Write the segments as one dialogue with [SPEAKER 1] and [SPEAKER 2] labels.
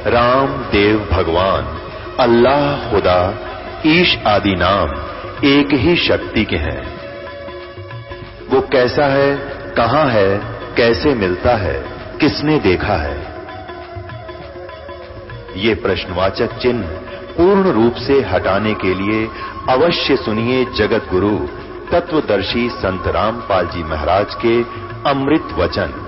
[SPEAKER 1] राम देव भगवान, अल्लाह खुदा, ईश आदि नाम एक ही शक्ति के हैं। वो कैसा है, कहां है, कैसे मिलता है, किसने देखा है? ये प्रश्नवाचक चिन्ह पूर्ण रूप से हटाने के लिए अवश्य सुनिए जगत गुरु तत्वदर्शी संत रामपाल जी महाराज के अमृत वचन,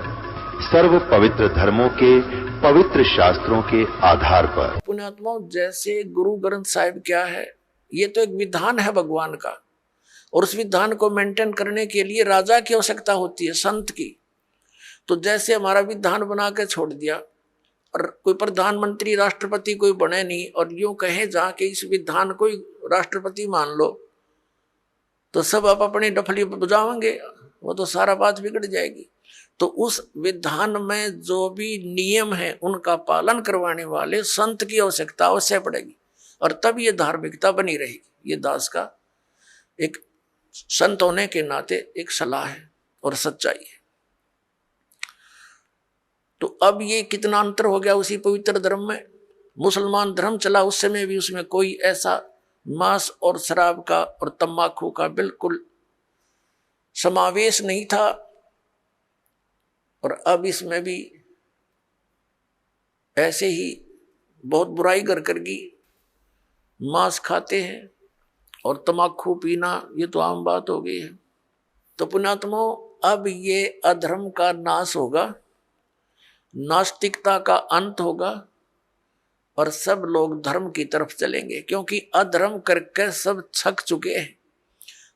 [SPEAKER 1] सर्व पवित्र धर्मों के पवित्र शास्त्रों के आधार पर।
[SPEAKER 2] पुण्यात्माओं, जैसे गुरु ग्रंथ साहिब क्या है, ये तो एक विधान है भगवान का, और उस विधान को मेंटेन करने के लिए राजा की आवश्यकता होती है, संत की। तो जैसे हमारा विधान बना के छोड़ दिया और कोई प्रधानमंत्री राष्ट्रपति कोई बने नहीं, और यूं कहे जाके इस विधान को राष्ट्रपति मान लो, तो सब आप अपनी डफली बजाओगे, वो तो सारा बात बिगड़ जाएगी। तो उस विधान में जो भी नियम है उनका पालन करवाने वाले संत की आवश्यकता अवश्य पड़ेगी, और तब ये धार्मिकता बनी रहेगी। ये दास का एक संत होने के नाते एक सलाह है और सच्चाई है। तो अब ये कितना अंतर हो गया उसी पवित्र धर्म में। मुसलमान धर्म चला उस समय भी उसमें कोई ऐसा मांस और शराब का और तंबाकू का बिल्कुल समावेश नहीं था, और अब इसमें भी ऐसे ही बहुत बुराई कर की मांस खाते हैं और तंबाकू पीना, ये तो आम बात हो गई है। तो पुण्यात्माओं, अब ये अधर्म का नाश होगा, नास्तिकता का अंत होगा, और सब लोग धर्म की तरफ चलेंगे, क्योंकि अधर्म करके सब थक चुके हैं।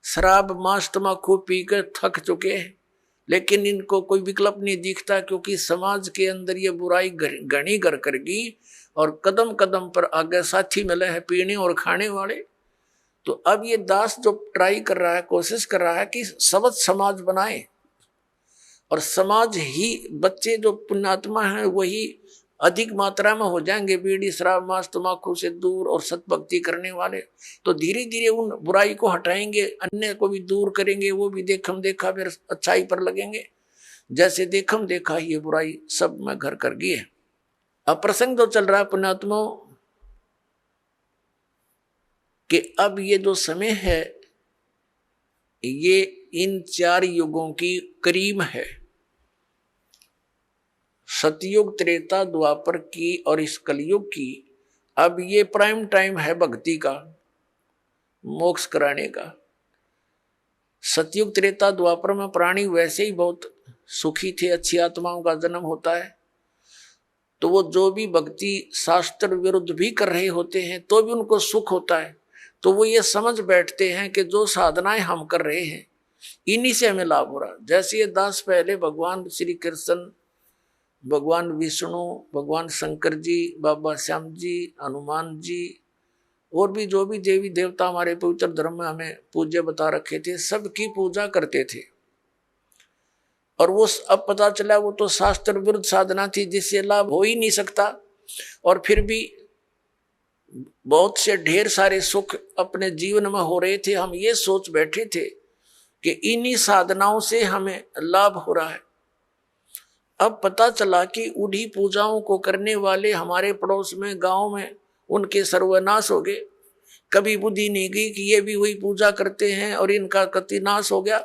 [SPEAKER 2] शराब मांस तंबाकू पी कर थक चुके हैं, लेकिन इनको कोई विकल्प नहीं दिखता, क्योंकि समाज के अंदर ये बुराई घनी करगी, और कदम कदम पर आगे साथी मिले हैं पीने और खाने वाले। तो अब ये दास जो ट्राई कर रहा है, कोशिश कर रहा है कि सबद समाज बनाए, और समाज ही बच्चे जो पुण्यात्मा हैं वही अधिक मात्रा में हो जाएंगे बीड़ी शराब मांस तंबाकू से दूर और सतभक्ति करने वाले। तो धीरे धीरे उन बुराई को हटाएंगे, अन्य को भी दूर करेंगे, वो भी देखम देखा फिर अच्छाई पर लगेंगे। जैसे देखम देखा ये बुराई सब में घर कर गई है। अब प्रसंग जो चल रहा है पुण्यात्माओं कि अब ये जो समय है ये इन 4 युगों की करीब है, सतयुग त्रेता द्वापर की और इस कलयुग की। अब ये प्राइम टाइम है भक्ति का, मोक्ष कराने का। सतयुग त्रेता द्वापर में प्राणी वैसे ही बहुत सुखी थे, अच्छी आत्माओं का जन्म होता है, तो वो जो भी भक्ति शास्त्र विरुद्ध भी कर रहे होते हैं तो भी उनको सुख होता है। तो वो ये समझ बैठते हैं कि जो साधनाएं हम कर रहे हैं इन्हीं से हमें लाभ हो रहा। जैसे ये दास पहले भगवान श्री कृष्ण, भगवान विष्णु, भगवान शंकर जी, बाबा श्याम जी, हनुमान जी, और भी जो भी देवी देवता हमारे पवित्र धर्म में हमें पूज्य बता रखे थे, सबकी पूजा करते थे। और वो अब पता चला वो तो शास्त्र विरुद्ध साधना थी जिससे लाभ हो ही नहीं सकता, और फिर भी बहुत से ढेर सारे सुख अपने जीवन में हो रहे थे। हम ये सोच बैठे थे कि इन्हीं साधनाओं से हमें लाभ हो रहा है। अब पता चला कि उन्हीं पूजाओं को करने वाले हमारे पड़ोस में, गांव में, उनके सर्वनाश हो गए। कभी बुद्धि नहीं गई कि ये भी वही पूजा करते हैं और इनका कति नाश हो गया,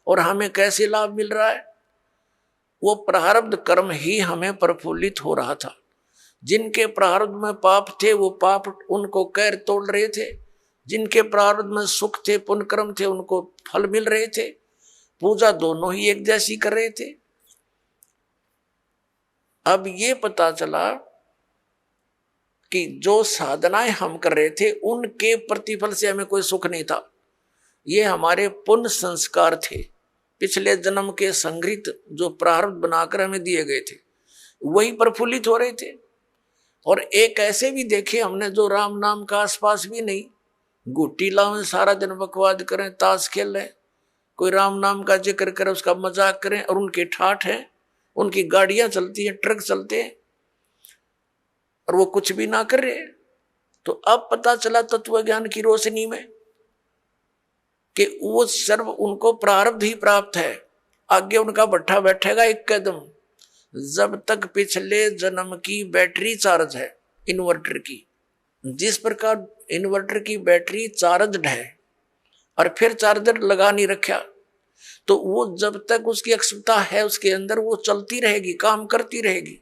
[SPEAKER 2] और हमें कैसे लाभ मिल रहा है। वो प्रारब्ध कर्म ही हमें प्रफुल्लित हो रहा था। जिनके प्रारब्ध में पाप थे वो पाप उनको कैर तोड़ रहे थे, जिनके प्रारब्ध में सुख थे, पुण्य कर्म थे, उनको फल मिल रहे थे। पूजा दोनों ही एक जैसी कर रहे थे। अब ये पता चला कि जो साधनाएं हम कर रहे थे उनके प्रतिफल से हमें कोई सुख नहीं था। ये हमारे पुण्य संस्कार थे, पिछले जन्म के संग्रहित जो प्रारब्ध बनाकर हमें दिए गए थे, वही प्रफुल्लित हो रहे थे। और एक ऐसे भी देखे हमने जो राम नाम का आसपास भी नहीं, गुट्टी लाओ, सारा दिन बकवाद करें, ताश खेल रहे, कोई राम नाम का जिक्र करे, उसका मजाक करें, और उनके ठाठ हैं, उनकी गाड़ियां चलती हैं, ट्रक चलते हैं, और वो कुछ भी ना कर रहे। तो अब पता चला तत्व ज्ञान की रोशनी में कि वो सर्व उनको प्रारब्ध ही प्राप्त है। आगे उनका भट्ठा बैठेगा एक कदम, जब तक पिछले जन्म की बैटरी चार्ज है। इन्वर्टर की। जिस प्रकार इन्वर्टर की बैटरी चार्जड है और फिर चार्जर लगा नहीं रखा, तो वो जब तक उसकी अक्षमता है उसके अंदर वो चलती रहेगी, काम करती रहेगी,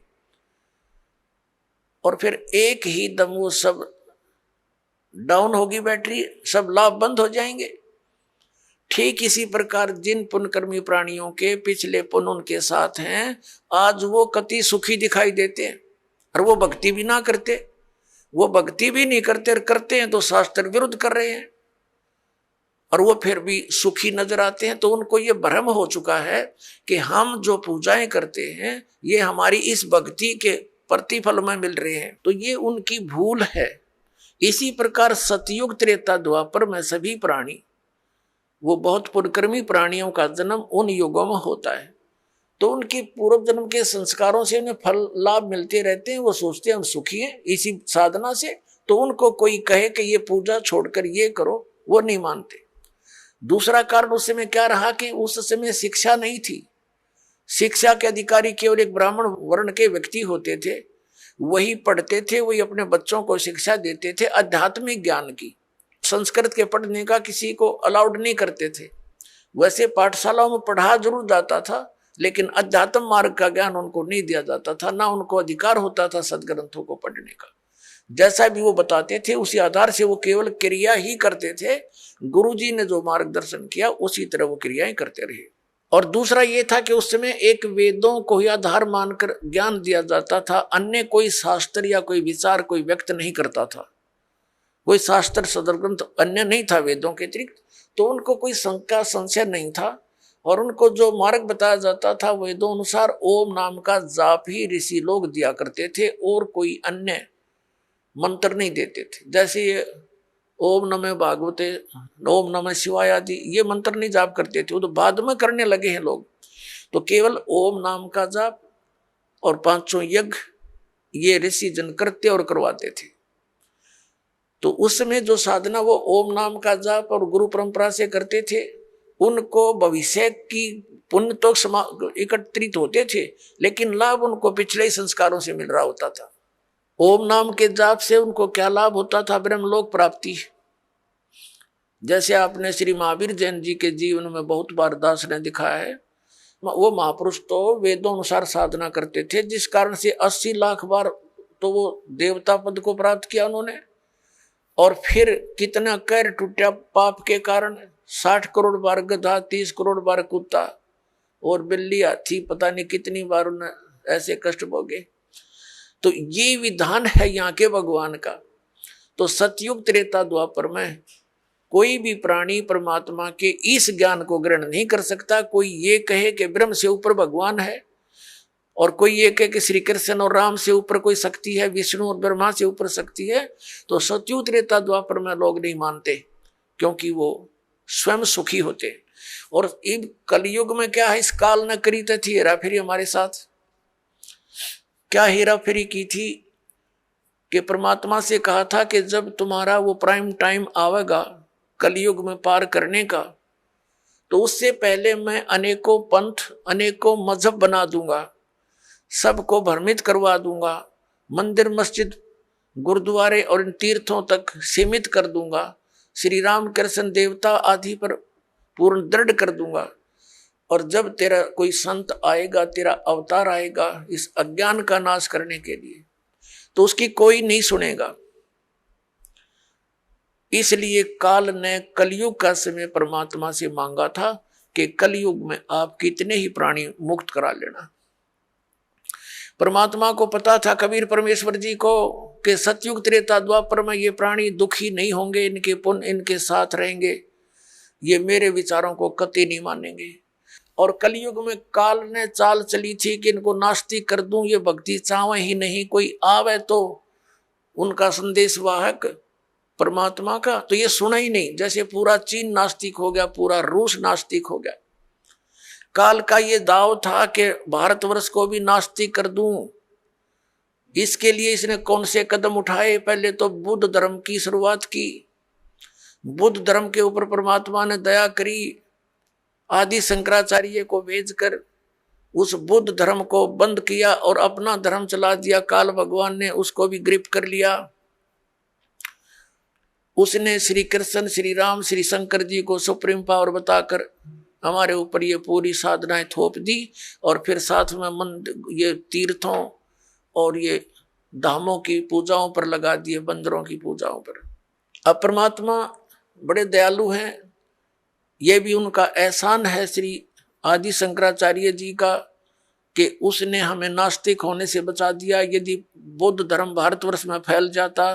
[SPEAKER 2] और फिर एक ही दम वो सब डाउन होगी बैटरी, सब लाभ बंद हो जाएंगे। ठीक इसी प्रकार जिन पुण्यकर्मी प्राणियों के पिछले पुण्य उनके साथ हैं, आज वो कति सुखी दिखाई देते हैं और वो भक्ति भी ना करते, वो भक्ति भी नहीं करते और करते हैं तो शास्त्र विरुद्ध कर रहे हैं, और वो फिर भी सुखी नजर आते हैं। तो उनको ये भ्रम हो चुका है कि हम जो पूजाएं करते हैं ये हमारी इस भक्ति के प्रतिफल में मिल रहे हैं, तो ये उनकी भूल है। इसी प्रकार सतयुग त्रेता द्वापर में सभी प्राणी, वो बहुत पुण्यकर्मी प्राणियों का जन्म उन युगों में होता है, तो उनके पूर्व जन्म के संस्कारों से उन्हें फल लाभ मिलते रहते हैं। वो सोचते हैं हम सुखी हैं इसी साधना से, तो उनको कोई कहे कि ये पूजा छोड़कर ये करो, वो नहीं मानते। दूसरा कारण उस समय क्या रहा कि उस समय शिक्षा नहीं थी। शिक्षा के अधिकारी केवल एक ब्राह्मण वर्ण के व्यक्ति होते थे, वही पढ़ते थे, वही अपने बच्चों को शिक्षा देते थे आध्यात्मिक ज्ञान की। संस्कृत के पढ़ने का किसी को अलाउड नहीं करते थे। वैसे पाठशालाओं में पढ़ा जरूर जाता था, लेकिन अध्यात्म मार्ग का ज्ञान उनको नहीं दिया जाता था, ना उनको अधिकार होता था सदग्रंथों को पढ़ने का। जैसा भी वो बताते थे उसी आधार से वो केवल क्रिया ही करते थे। गुरुजी ने जो मार्गदर्शन किया उसी तरह वो क्रियाएं करते रहे। और दूसरा ये था कि उस समय एक वेदों को ही आधार मानकर ज्ञान दिया जाता था, अन्य कोई शास्त्र या कोई विचार कोई व्यक्त नहीं करता था। कोई शास्त्र सदग्रंथ अन्य नहीं था वेदों के अतिरिक्त, तो उनको कोई शंका संशय नहीं था। और उनको जो मार्ग बताया जाता था वेदों अनुसार ओम नाम का जाप ही ऋषि लोग दिया करते थे, और कोई अन्य मंत्र नहीं देते थे। जैसे ये ओम नमः भागवते, ओम नमः शिवाय आदि ये मंत्र नहीं जाप करते थे, वो तो बाद में करने लगे हैं लोग। तो केवल ओम नाम का जाप और 500 यज्ञ ये ऋषि जन करते और करवाते थे। तो उस समय जो साधना वो ओम नाम का जाप और गुरु परंपरा से करते थे, उनको भविष्य की पुण्य तो एकत्रित होते थे, लेकिन लाभ उनको पिछले संस्कारों से मिल रहा होता था। ओम नाम के जाप से उनको क्या लाभ होता था? ब्रह्मलोक प्राप्ति। जैसे आपने श्री महावीर जैन जी के जीवन में बहुत बार दास ने दिखाया है, वो महापुरुष तो वेदों अनुसार साधना करते थे, जिस कारण से 80 लाख बार तो वो देवता पद को प्राप्त किया उन्होंने। और फिर कितना कैर टूटा पाप के कारण, 60 करोड़ बार गधा, 30 करोड़ बार कुत्ता और बिल्ली हाथी, पता नहीं कितनी बार उन्हें ऐसे कष्ट भोगे। तो ये विधान है यहाँ के भगवान का। तो सतयुग त्रेता द्वापर में कोई भी प्राणी परमात्मा के इस ज्ञान को ग्रहण नहीं कर सकता। कोई ये कहे कि ब्रह्म से ऊपर भगवान है, और कोई ये कहे कि श्री कृष्ण और राम से ऊपर कोई शक्ति है, विष्णु और ब्रह्मा से ऊपर शक्ति है, तो सतयुग त्रेता द्वापर में लोग नहीं मानते, क्योंकि वो स्वयं सुखी होते। और इन कलयुग में क्या है, इस काल न करी थी हेरा फेरी हमारे साथ। क्या हेरा फेरी की थी कि परमात्मा से कहा था कि जब तुम्हारा वो प्राइम टाइम आवेगा कलयुग में पार करने का, तो उससे पहले मैं अनेकों पंथ अनेकों मजहब बना दूंगा, सबको भ्रमित करवा दूंगा, मंदिर मस्जिद गुरुद्वारे और इन तीर्थों तक सीमित कर दूंगा, श्री राम कृष्ण देवता आदि पर पूर्ण दृढ़ कर दूंगा। और जब तेरा कोई संत आएगा, तेरा अवतार आएगा इस अज्ञान का नाश करने के लिए, तो उसकी कोई नहीं सुनेगा। इसलिए काल ने कलयुग का समय परमात्मा से मांगा था कि कलयुग में आप कितने ही प्राणी मुक्त करा लेना। परमात्मा को पता था, कबीर परमेश्वर जी को, कि सतयुग त्रेता द्वापर में ये प्राणी दुखी नहीं होंगे, इनके पुण्य इनके साथ रहेंगे, ये मेरे विचारों को कतई नहीं मानेंगे। और कलयुग में काल ने चाल चली थी कि इनको नास्तिक कर दूं, ये भक्ति चाहे ही नहीं, कोई आवे तो उनका संदेश वाहक परमात्मा का, तो ये सुना ही नहीं। जैसे पूरा चीन नास्तिक हो गया, पूरा रूस नास्तिक हो गया। काल का ये दाव था कि भारतवर्ष को भी नास्तिक कर दूं। इसके लिए इसने कौन से कदम उठाए? पहले तो बुद्ध धर्म की शुरुआत की। बुद्ध धर्म के ऊपर परमात्मा ने दया करी, आदि शंकराचार्य को भेजकर उस बुद्ध धर्म को बंद किया और अपना धर्म चला दिया। काल भगवान ने उसको भी ग्रिप कर लिया। उसने श्री कृष्ण, श्री राम, श्री शंकर जी को सुप्रीम पावर बताकर हमारे ऊपर ये पूरी साधनाएं थोप दी और फिर साथ में ये तीर्थों और ये धामों की पूजाओं पर लगा दिए, बंदरों की पूजाओं पर। अब परमात्मा बड़े दयालु हैं, ये भी उनका एहसान है श्री आदि शंकराचार्य जी का कि उसने हमें नास्तिक होने से बचा दिया। यदि बौद्ध धर्म भारतवर्ष में फैल जाता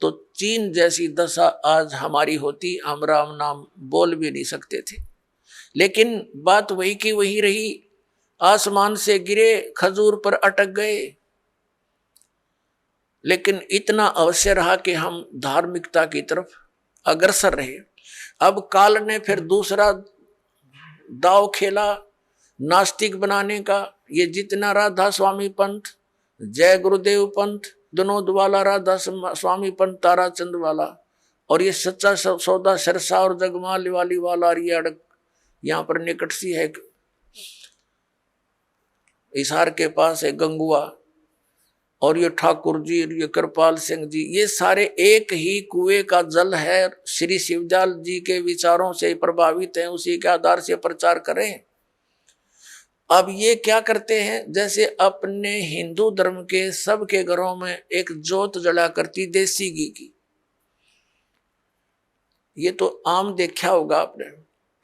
[SPEAKER 2] तो चीन जैसी दशा आज हमारी होती, हम राम नाम बोल भी नहीं सकते थे। लेकिन बात वही की वही रही, आसमान से गिरे, खजूर पर अटक गए। लेकिन इतना अवश्य रहा कि हम धार्मिकता की तरफ अग्रसर रहे। अब काल ने फिर दूसरा दाव खेला नास्तिक बनाने का। ये जितना राधा स्वामी पंथ, जय गुरुदेव पंथ, विनोद वाला, राधा स्वामी पंथ, ताराचंद वाला, और ये सच्चा सौदा सिरसा और जगमाल वाली वाला, और ये अड़क यहाँ पर निकट सी है हिसार के पास है गंगुआ, और ये ठाकुर जी, ये कृपाल सिंह जी, ये सारे एक ही कुएं का जल है। श्री शिवजाल जी के विचारों से प्रभावित हैं, उसी के आधार से प्रचार करें। अब ये क्या करते हैं, जैसे अपने हिंदू धर्म के सबके घरों में एक जोत जला करती देसी घी की, ये तो आम देखा होगा आपने।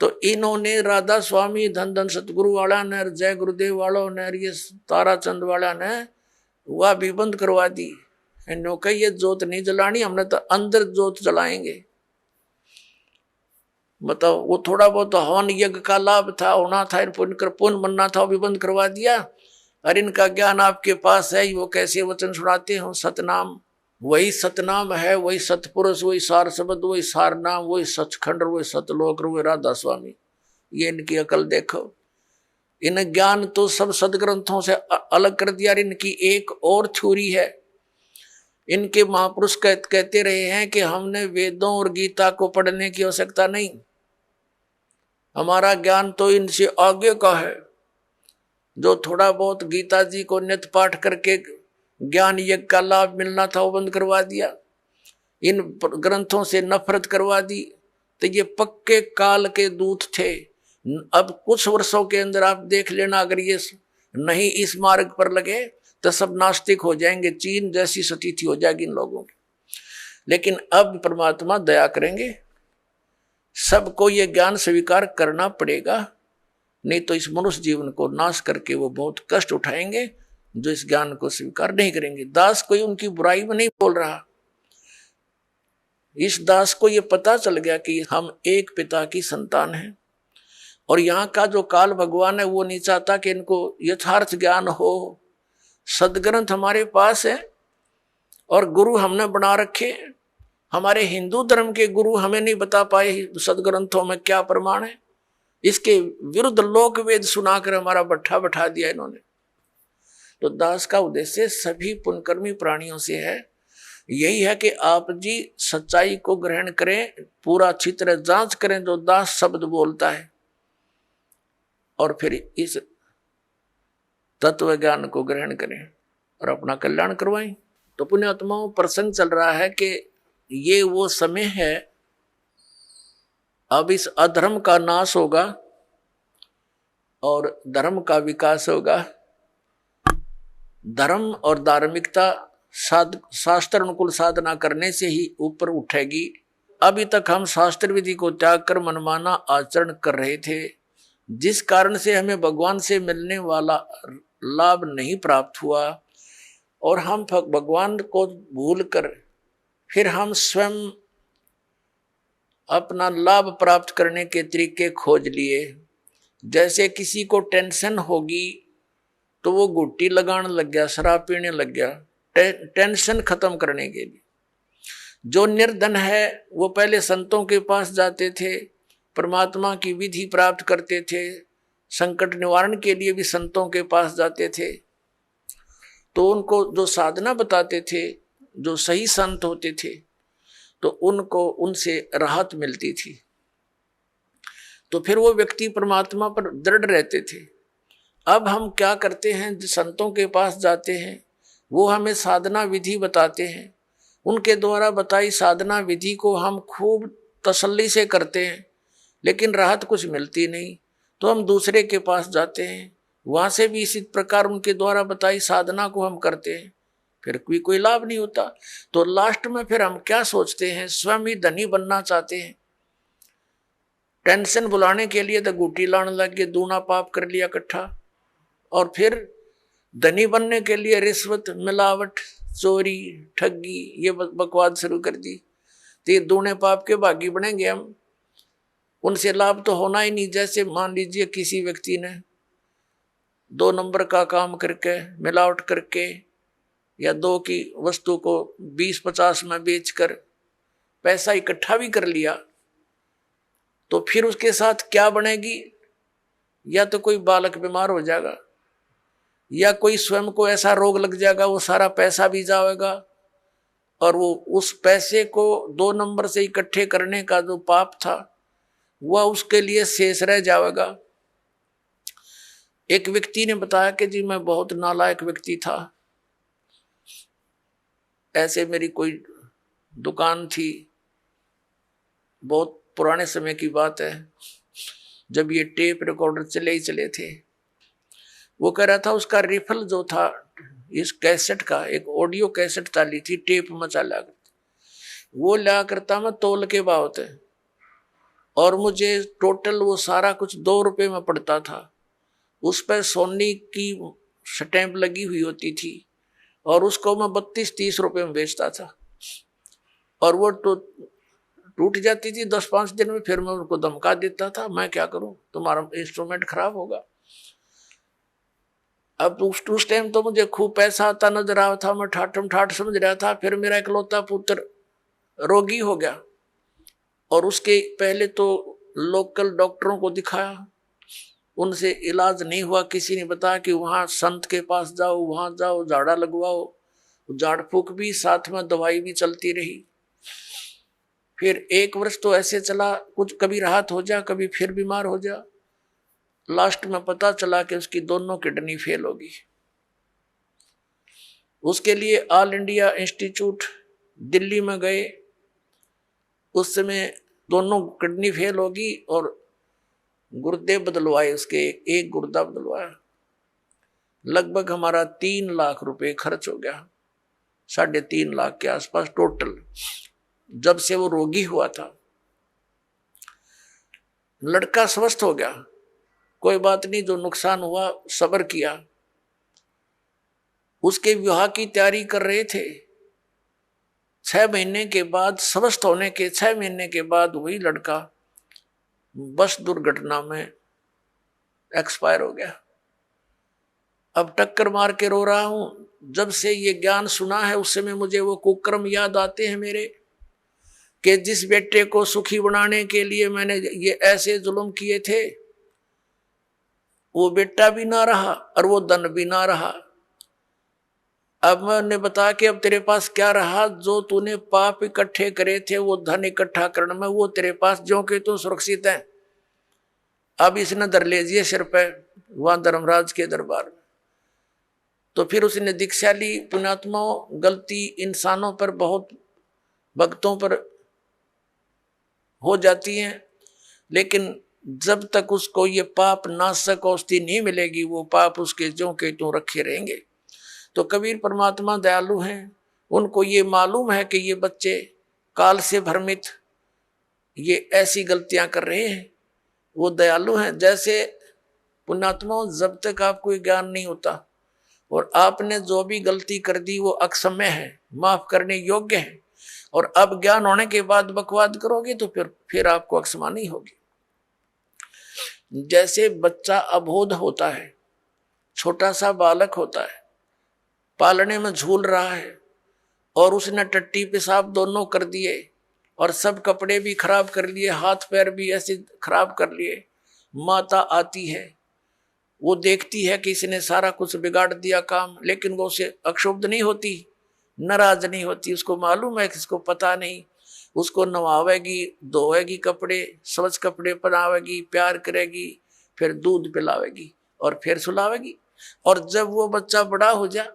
[SPEAKER 2] तो इन्होंने राधा स्वामी, धन धन सतगुरु वाला ने, जय गुरुदेव वालों ने, ये ताराचंद वाला ने वह भी बंद करवा दी। इन्होंने कहा ये जोत नहीं जलानी, हमने तो अंदर जोत जलाएंगे। बताओ, वो थोड़ा बहुत हवन यज्ञ का लाभ था, होना था, पुण्य बनना था, वो भी बंद करवा दिया। और इनका ज्ञान आपके पास है, वो कैसे वचन सुनाते हो, सतनाम, वही सतनाम है, वही सतपुरुष, वही सार शब्द, वही सार नाम, वही सचखंड, वही सतलोक, वही राधा स्वामी। ये इनकी अकल देखो। इन ज्ञान तो सब सदग्रंथों से अलग कर दिया। इनकी एक और थ्योरी है। इनके महापुरुष कहते रहे हैं कि हमने वेदों और गीता को पढ़ने की आवश्यकता नहीं, हमारा ज्ञान तो इनसे आगे का है। जो थोड़ा बहुत गीता जी को नित्य पाठ करके ज्ञान यज्ञ का लाभ मिलना था, वो बंद करवा दिया, इन ग्रंथों से नफरत करवा दी। तो ये पक्के काल के दूत थे। अब कुछ वर्षों के अंदर आप देख लेना, अगर ये नहीं इस मार्ग पर लगे तो सब नास्तिक हो जाएंगे, चीन जैसी स्थिति हो जाएगी इन लोगों की। लेकिन अब परमात्मा दया करेंगे, सबको ये ज्ञान स्वीकार करना पड़ेगा, नहीं तो इस मनुष्य जीवन को नाश करके वो बहुत कष्ट उठाएंगे जो इस ज्ञान को स्वीकार नहीं करेंगे। दास कोई उनकी बुराई में नहीं बोल रहा। इस दास को ये पता चल गया कि हम एक पिता की संतान हैं, और यहाँ का जो काल भगवान है वो नहीं चाहता कि इनको यथार्थ ज्ञान हो। सदग्रंथ हमारे पास है और गुरु हमने बना रखे। हमारे हिंदू धर्म के गुरु हमें नहीं बता पाए सदग्रंथों में क्या प्रमाण है, इसके विरुद्ध लोक वेद सुनाकर हमारा बट्ठा बैठा दिया इन्होंने। तो दास का उद्देश्य सभी पुण्यकर्मी प्राणियों से है, यही है कि आप जी सच्चाई को ग्रहण करें, पूरा अच्छी तरह जांच करें जो दास शब्द बोलता है, और फिर इस तत्व ज्ञान को ग्रहण करें और अपना कल्याण करवाएं। तो पुण्यात्माओं, प्रसंग चल रहा है कि ये वो समय है, अब इस अधर्म का नाश होगा और धर्म का विकास होगा। धर्म और धार्मिकता शास्त्र अनुकूल साधना करने से ही ऊपर उठेगी। अभी तक हम शास्त्र विधि को त्याग कर मनमाना आचरण कर रहे थे, जिस कारण से हमें भगवान से मिलने वाला लाभ नहीं प्राप्त हुआ, और हम भगवान को भूलकर फिर हम स्वयं अपना लाभ प्राप्त करने के तरीके खोज लिए। जैसे किसी को टेंशन होगी तो वो गुट्टी लगाने लग गया, शराब पीने लग गया, टेंशन खत्म करने के लिए। जो निर्धन है वो पहले संतों के पास जाते थे, परमात्मा की विधि प्राप्त करते थे, संकट निवारण के लिए भी संतों के पास जाते थे। तो उनको जो साधना बताते थे, जो सही संत होते थे, तो उनको उनसे राहत मिलती थी। तो फिर वो व्यक्ति परमात्मा पर दृढ़ रहते थे। अब हम क्या करते हैं, संतों के पास जाते हैं, वो हमें साधना विधि बताते हैं, उनके द्वारा बताई साधना विधि को हम खूब तसल्ली से करते हैं, लेकिन राहत कुछ मिलती नहीं। तो हम दूसरे के पास जाते हैं, वहां से भी इसी प्रकार उनके द्वारा बताई साधना को हम करते हैं, फिर कोई लाभ नहीं होता। तो लास्ट में फिर हम क्या सोचते हैं, स्वयं ही धनी बनना चाहते हैं। टेंशन बुलाने के लिए तो गुटी लाने लग गए, दूना पाप कर लिया इकट्ठा, और फिर धनी बनने के लिए रिश्वत, मिलावट, चोरी, ठगी, ये बकवाद शुरू कर दी। तो ये दूने पाप के भागी बनेंगे हम, उनसे लाभ तो होना ही नहीं। जैसे मान लीजिए किसी व्यक्ति ने 2 नंबर का काम करके, मिलावट करके, या 2 की वस्तु को 20-50 में बेचकर पैसा इकट्ठा भी कर लिया, तो फिर उसके साथ क्या बनेगी? या तो कोई बालक बीमार हो जाएगा, या कोई स्वयं को ऐसा रोग लग जाएगा, वो सारा पैसा भी जाएगा, और वो उस पैसे को 2 नंबर से इकट्ठे करने का जो पाप था वह उसके लिए शेष रह जाएगा। एक व्यक्ति ने बताया कि जी मैं बहुत नालायक व्यक्ति था, ऐसे मेरी कोई दुकान थी, बहुत पुराने समय की बात है, जब ये टेप रिकॉर्डर चले ही चले थे। वो कह रहा था उसका रिफल जो था इस कैसेट का, एक ऑडियो कैसेट डाली थी, टेप में चला करती, वो ला करता मैं तोल के भाव थे, और मुझे टोटल वो सारा कुछ 2 रुपए में पड़ता था। उस पर सोनी की स्टैंप लगी हुई होती थी, और उसको मैं 32-30 रुपए में बेचता था, और वो टूट जाती थी 10-5 दिन में। फिर मैं उनको धमका देता था, मैं क्या करूं, तुम्हारा इंस्ट्रूमेंट खराब होगा। अब उस टाइम तो मुझे खूब पैसा आता नजर आ था, मैं ठाठम ठाठ समझ रहा था। फिर मेरा इकलौता पुत्र रोगी हो गया, और उसके पहले तो लोकल डॉक्टरों को दिखाया, उनसे इलाज नहीं हुआ। किसी ने बताया कि वहाँ संत के पास जाओ, वहाँ जाओ, झाड़ा लगवाओ, झाड़ फूक भी साथ में दवाई भी चलती रही। फिर 1 वर्ष तो ऐसे चला, कुछ कभी राहत हो जा, कभी फिर बीमार हो जा। लास्ट में पता चला कि उसकी दोनों किडनी फेल होगी। उसके लिए ऑल इंडिया इंस्टीट्यूट दिल्ली में गए, उस समय दोनों किडनी फेल होगी, और गुर्दे बदलवाए, उसके एक गुर्दा बदलवाया। लगभग हमारा 3 लाख रुपए खर्च हो गया, 3.5 लाख के आसपास टोटल, जब से वो रोगी हुआ था। लड़का स्वस्थ हो गया, कोई बात नहीं, जो नुकसान हुआ सब्र किया। उसके विवाह की तैयारी कर रहे थे, 6 महीने के बाद, स्वस्थ होने के 6 महीने के बाद वही लड़का बस दुर्घटना में एक्सपायर हो गया। अब टक्कर मार के रो रहा हूं। जब से ये ज्ञान सुना है उस समय मुझे वो कुकर्म याद आते हैं मेरे, कि जिस बेटे को सुखी बनाने के लिए मैंने ये ऐसे जुल्म किए थे, वो बेटा भी ना रहा और वो धन भी ना रहा। अब मैंने बताया कि अब तेरे पास क्या रहा? जो तूने पाप इकट्ठे करे थे वो धन इकट्ठा करने में, वो तेरे पास जो कि तू सुरक्षित है। अब इसने धर ले दिए सिर पे वहां धर्मराज के दरबार में। तो फिर उसने दीक्षा ली। पुण्यात्माओं, गलती इंसानों पर, बहुत भक्तों पर हो जाती है, लेकिन जब तक उसको ये पाप नाशक औषधि नहीं मिलेगी, वो पाप उसके ज्यों के त्यों रखे रहेंगे। तो कबीर परमात्मा दयालु हैं, उनको ये मालूम है कि ये बच्चे काल से भ्रमित ये ऐसी गलतियां कर रहे हैं, वो दयालु हैं। जैसे पुण्यात्माओं, जब तक आपको ये ज्ञान नहीं होता और आपने जो भी गलती कर दी वो अक्षम्य है, माफ करने योग्य है, और अब ज्ञान होने के बाद बकवाद करोगे तो फिर आपको अक्षमा नहीं होगी। जैसे बच्चा अबोध होता है, छोटा सा बालक होता है, पालने में झूल रहा है, और उसने टट्टी पेशाब दोनों कर दिए और सब कपड़े भी खराब कर लिए, हाथ पैर भी ऐसे खराब कर लिए। माता आती है, वो देखती है कि इसने सारा कुछ बिगाड़ दिया काम, लेकिन वो उसे अक्षुब्ध नहीं होती, नाराज नहीं होती। उसको मालूम है कि इसको पता नहीं। उसको नवावेगी, धोएगी कपड़े, स्वच्छ कपड़े पहनावेगी, प्यार करेगी, फिर दूध पिलावेगी। और फिर सुलावेगी। और जब वो बच्चा बड़ा हो जा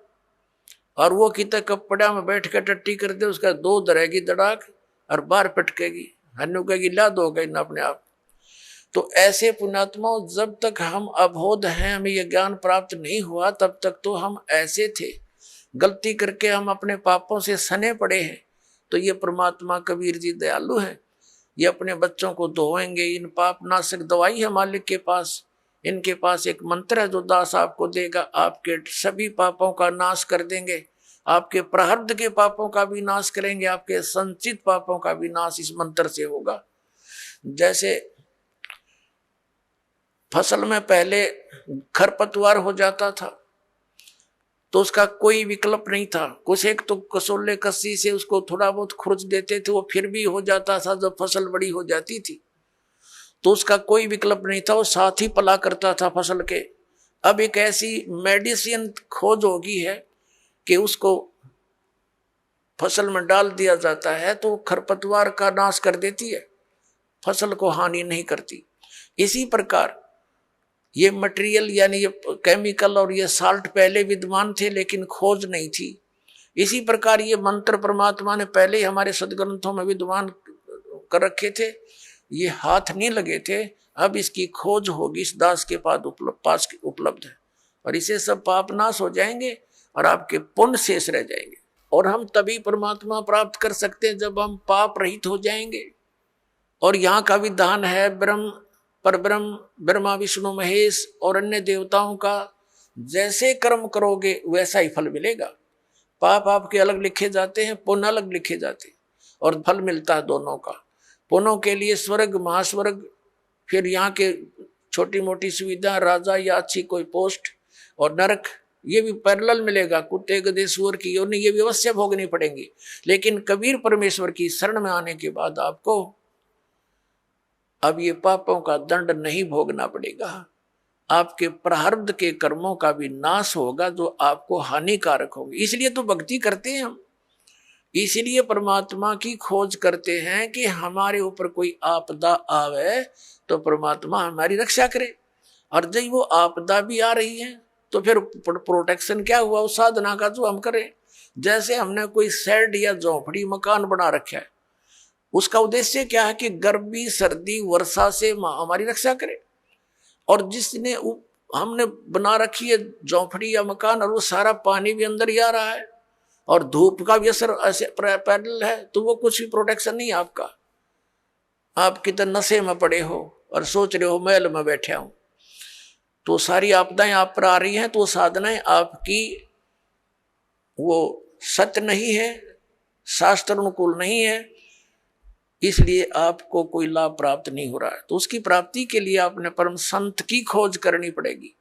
[SPEAKER 2] और वो कितने कपड़ा में बैठ के टट्टी कर दे, उसका दो धरेगी दड़ाक और बाहर पटकेगी, हन्नू कहेगी ला दो गई ना अपने आप। तो ऐसे पुण्यात्माओं, जब तक हम अबोध हैं, हमें यह ज्ञान प्राप्त नहीं हुआ, तब तक तो हम ऐसे थे, गलती करके हम अपने पापों से सने पड़े हैं। तो ये परमात्मा कबीर जी दयालु हैं, ये अपने बच्चों को धोएंगे। इन पाप नाशक दवाई है मालिक के पास, इनके पास एक मंत्र है जो दास आपको देगा, आपके सभी पापों का नाश कर देंगे, आपके प्रारब्ध के पापों का भी नाश करेंगे, आपके संचित पापों का भी नाश इस मंत्र से होगा। जैसे फसल में पहले खरपतवार हो जाता था तो उसका कोई विकल्प नहीं था, कुछ एक तो कसोले कस्सी से उसको थोड़ा बहुत खुरच देते थे, वो फिर भी हो जाता था। जब फसल बड़ी हो जाती थी तो उसका कोई विकल्प नहीं था, वो साथ ही पला करता था फसल के। अब एक ऐसी मेडिसिन खोज होगी है कि उसको फसल में डाल दिया जाता है तो खरपतवार का नाश कर देती है, फसल को हानि नहीं करती। इसी प्रकार ये मटेरियल यानी ये केमिकल और ये साल्ट पहले विद्यमान थे लेकिन खोज नहीं थी। इसी प्रकार ये मंत्र परमात्मा ने पहले ही हमारे सदग्रंथों में विद्यमान कर रखे थे, ये हाथ नहीं लगे थे। अब इसकी खोज होगी, इस दास के पास उपलब्ध है, और इसे सब पाप नाश हो जाएंगे और आपके पुण्य शेष रह जाएंगे। और हम तभी परमात्मा प्राप्त कर सकते हैं जब हम पाप रहित हो जाएंगे। और यहाँ का विधान है ब्रह्म परब्रह्म ब्रह्मा विष्णु महेश और अन्य देवताओं का जैसे कर्म करोगे वैसा ही फल मिलेगा। पाप आपके अलग लिखे जाते हैं, पुण्य अलग लिखे जाते हैं, और फल मिलता है दोनों का। पुण्यों के लिए स्वर्ग महास्वर्ग, फिर यहाँ के छोटी मोटी सुविधा, राजा या अच्छी कोई पोस्ट, और नरक ये भी पैरेलल मिलेगा। कुत्ते गधे सूअर की योनि ये भी अवश्य भोगनी पड़ेंगी। लेकिन कबीर परमेश्वर की शरण में आने के बाद आपको अब ये पापों का दंड नहीं भोगना पड़ेगा, आपके प्रारब्ध के कर्मों का भी नाश होगा जो आपको हानिकारक होगी। इसलिए तो भक्ति करते हैं हम, इसलिए परमात्मा की खोज करते हैं कि हमारे ऊपर कोई आपदा आवे तो परमात्मा हमारी रक्षा करे। और जब वो आपदा भी आ रही है तो फिर प्रोटेक्शन क्या हुआ उस साधना का जो हम करें। जैसे हमने कोई शेड या झोपड़ी मकान बना रखा है, उसका उद्देश्य क्या है कि गर्मी सर्दी वर्षा से हमारी रक्षा करे। और जिसने हमने बना रखी है झोपड़ी या मकान और वो सारा पानी भी अंदर ही आ रहा है और धूप का भी असर ऐसे पैरेलल है, तो वो कुछ भी प्रोटेक्शन नहीं आपका। आप कितने नशे में पड़े हो और सोच रहे हो महल में बैठे हो, तो सारी आपदाएं आप पर आ रही हैं, तो साधनाएं आपकी वो सत्य नहीं है, शास्त्र अनुकूल नहीं है, इसलिए आपको कोई लाभ प्राप्त नहीं हो रहा है। तो उसकी प्राप्ति के लिए आपने परम संत की खोज करनी पड़ेगी।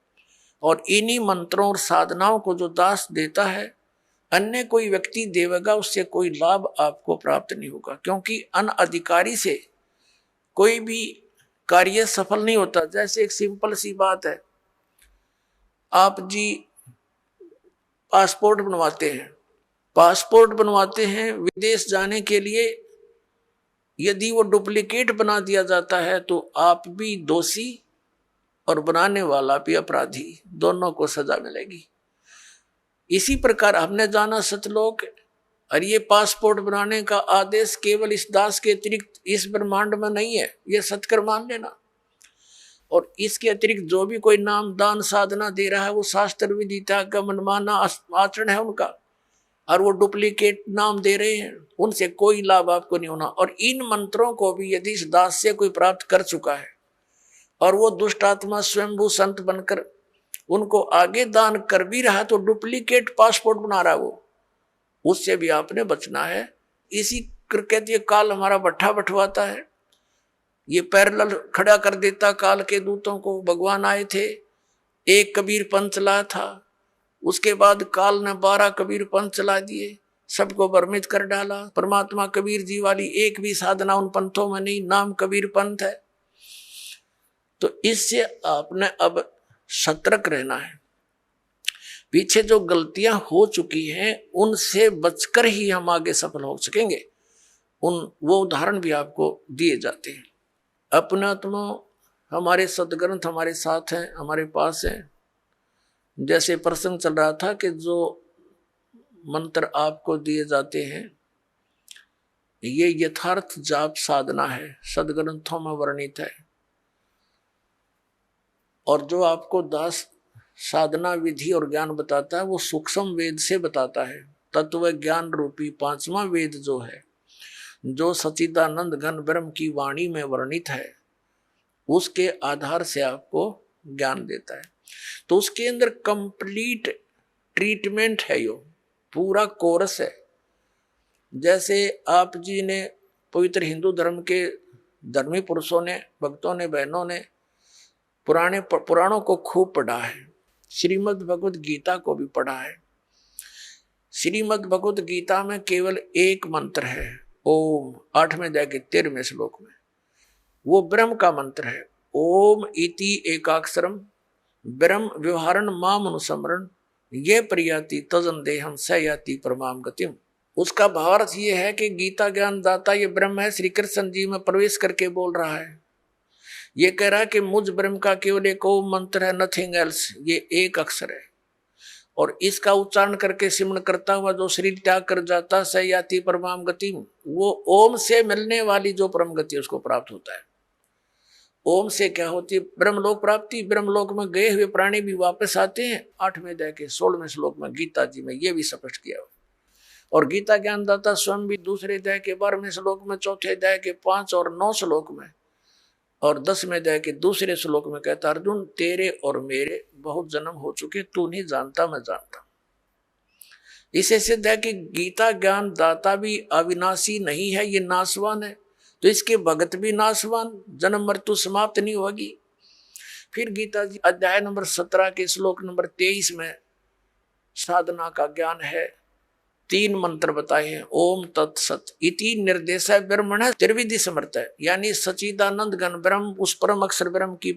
[SPEAKER 2] और इन्हीं मंत्रों और साधनाओं को जो दास देता है, अन्य कोई व्यक्ति देवेगा, उससे कोई लाभ आपको प्राप्त नहीं होगा। क्योंकि अनअधिकारी से कोई भी कार्य सफल नहीं होता। जैसे एक सिंपल सी बात है, आप जी पासपोर्ट बनवाते हैं विदेश जाने के लिए, यदि वो डुप्लीकेट बना दिया जाता है तो आप भी दोषी और बनाने वाला भी अपराधी, दोनों को सजा मिलेगी। इसी प्रकार हमने जाना सतलोक, और ये पासपोर्ट बनाने का आदेश केवल इस दास के अतिरिक्त इस ब्रह्मांड में नहीं है, ये सत्कर मान लेना। और इसके अतिरिक्त जो भी कोई नाम दान साधना दे रहा है वो शास्त्र विदिता का मनमाना आचरण है उनका, और वो डुप्लीकेट नाम दे रहे हैं, उनसे कोई लाभ आपको नहीं होना। और इन मंत्रों को भी यदि इस दास से कोई प्राप्त कर चुका है और वो दुष्ट आत्मा स्वयंभू संत बनकर उनको आगे दान कर भी रहा, तो डुप्लीकेट पासपोर्ट बना रहा है वो, उससे भी आपने बचना है। इसी कहते ये काल हमारा भट्ठा बंटवाता है, ये पैरेलल खड़ा कर देता काल के दूतों को। भगवान आए थे, एक कबीर पंथ चला था, उसके बाद काल ने 12 कबीर पंथ चला दिए, सबको भ्रमित कर डाला। परमात्मा कबीर जी वाली एक भी साधना उन पंथों में नहीं, नाम कबीर पंथ है। तो इससे आपने अब सतर्क रहना है। पीछे जो गलतियां हो चुकी हैं उनसे बचकर ही हम आगे सफल हो सकेंगे। वो उदाहरण भी आपको दिए जाते हैं। अपनात्मा हमारे सदग्रंथ हमारे साथ हैं, हमारे पास हैं। जैसे प्रसंग चल रहा था कि जो मंत्र आपको दिए जाते हैं ये यथार्थ जाप साधना है, सदग्रंथों में वर्णित है। और जो आपको दास साधना विधि और ज्ञान बताता है वो सूक्ष्म वेद से बताता है। तत्व ज्ञान रूपी पांचवा वेद जो है, जो सच्चिदानंद घन ब्रह्म की वाणी में वर्णित है, उसके आधार से आपको ज्ञान देता है। तो उसके अंदर कंप्लीट ट्रीटमेंट है, यो पूरा कोर्स है। जैसे आप जी ने पवित्र हिंदू धर्म के धर्मी पुरुषों ने, भक्तों ने, बहनों ने पुराणों को खूब पढ़ा है, श्रीमद् भगवत गीता को भी पढ़ा है। श्रीमद् भगवत गीता में केवल एक मंत्र है, ओम, 8वें अध्याय के 13वें श्लोक में, वो ब्रह्म का मंत्र है। ओम इति एकाक्षरम ब्रह्म व्यवहारण माम अनुस्मरण ये प्रयाति तजन देहम स याति परमाम गतिम। उसका भावार्थ ये है कि गीता ज्ञान दाता ये ब्रह्म है, श्री कृष्ण जी में प्रवेश करके बोल रहा है। ये कह रहा है कि मुझ ब्रह्म का केवल एक ओम मंत्र है, नथिंग एल्स, ये एक अक्षर है। और इसका उच्चारण करके सिमरण करता हुआ जो शरीर त्याग कर जाता स याति परमाम गति, वो ओम से मिलने वाली जो परम गति उसको प्राप्त होता है। ओम से क्या होती है? ब्रह्मलोक प्राप्ति। ब्रह्मलोक में गए हुए प्राणी भी वापस आते हैं। 8वें अध्याय के 16वें श्लोक में गीता जी में ये भी स्पष्ट किया। और गीता ज्ञानदाता स्वयं भी दूसरे अध्याय के 12वें श्लोक में, चौथे अध्याय के 5 और 9 श्लोक में और 10वें अध्याय के दूसरे श्लोक में कहता, अर्जुन तेरे और मेरे बहुत जन्म हो चुके, तू नहीं जानता मैं जानता। इसे सिद्ध है कि गीता ज्ञान दाता भी अविनाशी नहीं है, ये नाशवान है। तो इसके भगत भी नाशवान, जन्म मृत्यु समाप्त नहीं होगी। फिर गीता जी अध्याय नंबर 17 के श्लोक नंबर 23 में साधना का ज्ञान है। 3 मंत्र बताए हैं, ओम तत्सत इति निर्देश ब्रह्मण त्रिविधि समर्थ है, यानी सच्चिदानंद घन ब्रह्म, उस परम अक्षर ब्रह्म की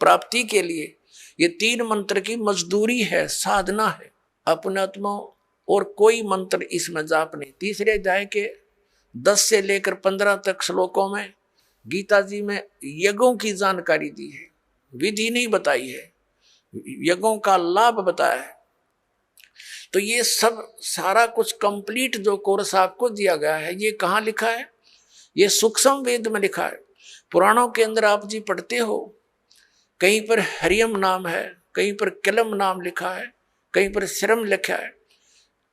[SPEAKER 2] प्राप्ति के लिए ये 3 मंत्र की मजदूरी है, साधना है। अपने आत्मा और कोई मंत्र इसमें जाप नहीं। तीसरे अध्याय के 10 से लेकर 15 तक श्लोकों में गीता जी में यज्ञों की जानकारी दी है, विधि नहीं बताई है, यज्ञों का लाभ बताया है। तो ये सब सारा कुछ कंप्लीट जो कोर्स आपको दिया गया है, ये कहाँ लिखा है? ये सूक्ष्म वेद में लिखा है। पुराणों के अंदर आप जी पढ़ते हो, कहीं पर हरियम नाम है, कहीं पर किलम नाम लिखा है, कहीं पर श्रम लिखा है।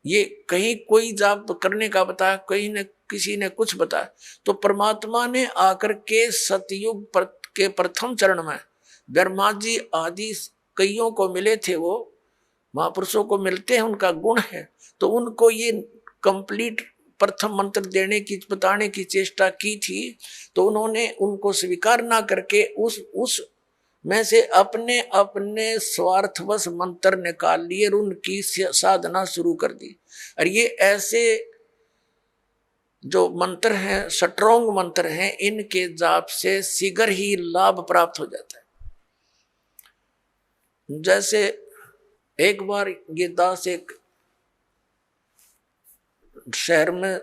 [SPEAKER 2] ये कहीं कोई जाप करने का बताया, कहीं ने किसी ने कुछ बताया। तो परमात्मा ने आकर के सतयुग के प्रथम चरण में ब्रह्मा जी आदि कईयों को मिले थे, वो महापुरुषों को मिलते हैं, उनका गुण है। तो उनको ये कंप्लीट प्रथम मंत्र देने की, बताने की चेष्टा की थी। तो उन्होंने उनको स्वीकार ना करके उस में से अपने अपने स्वार्थवश मंत्र निकाल लिए और उनकी साधना शुरू कर दी। और ये ऐसे जो मंत्र हैं, स्ट्रॉन्ग मंत्र हैं, इनके जाप से शीघ्र ही लाभ प्राप्त हो जाता है। जैसे एक बार ये दास एक शहर में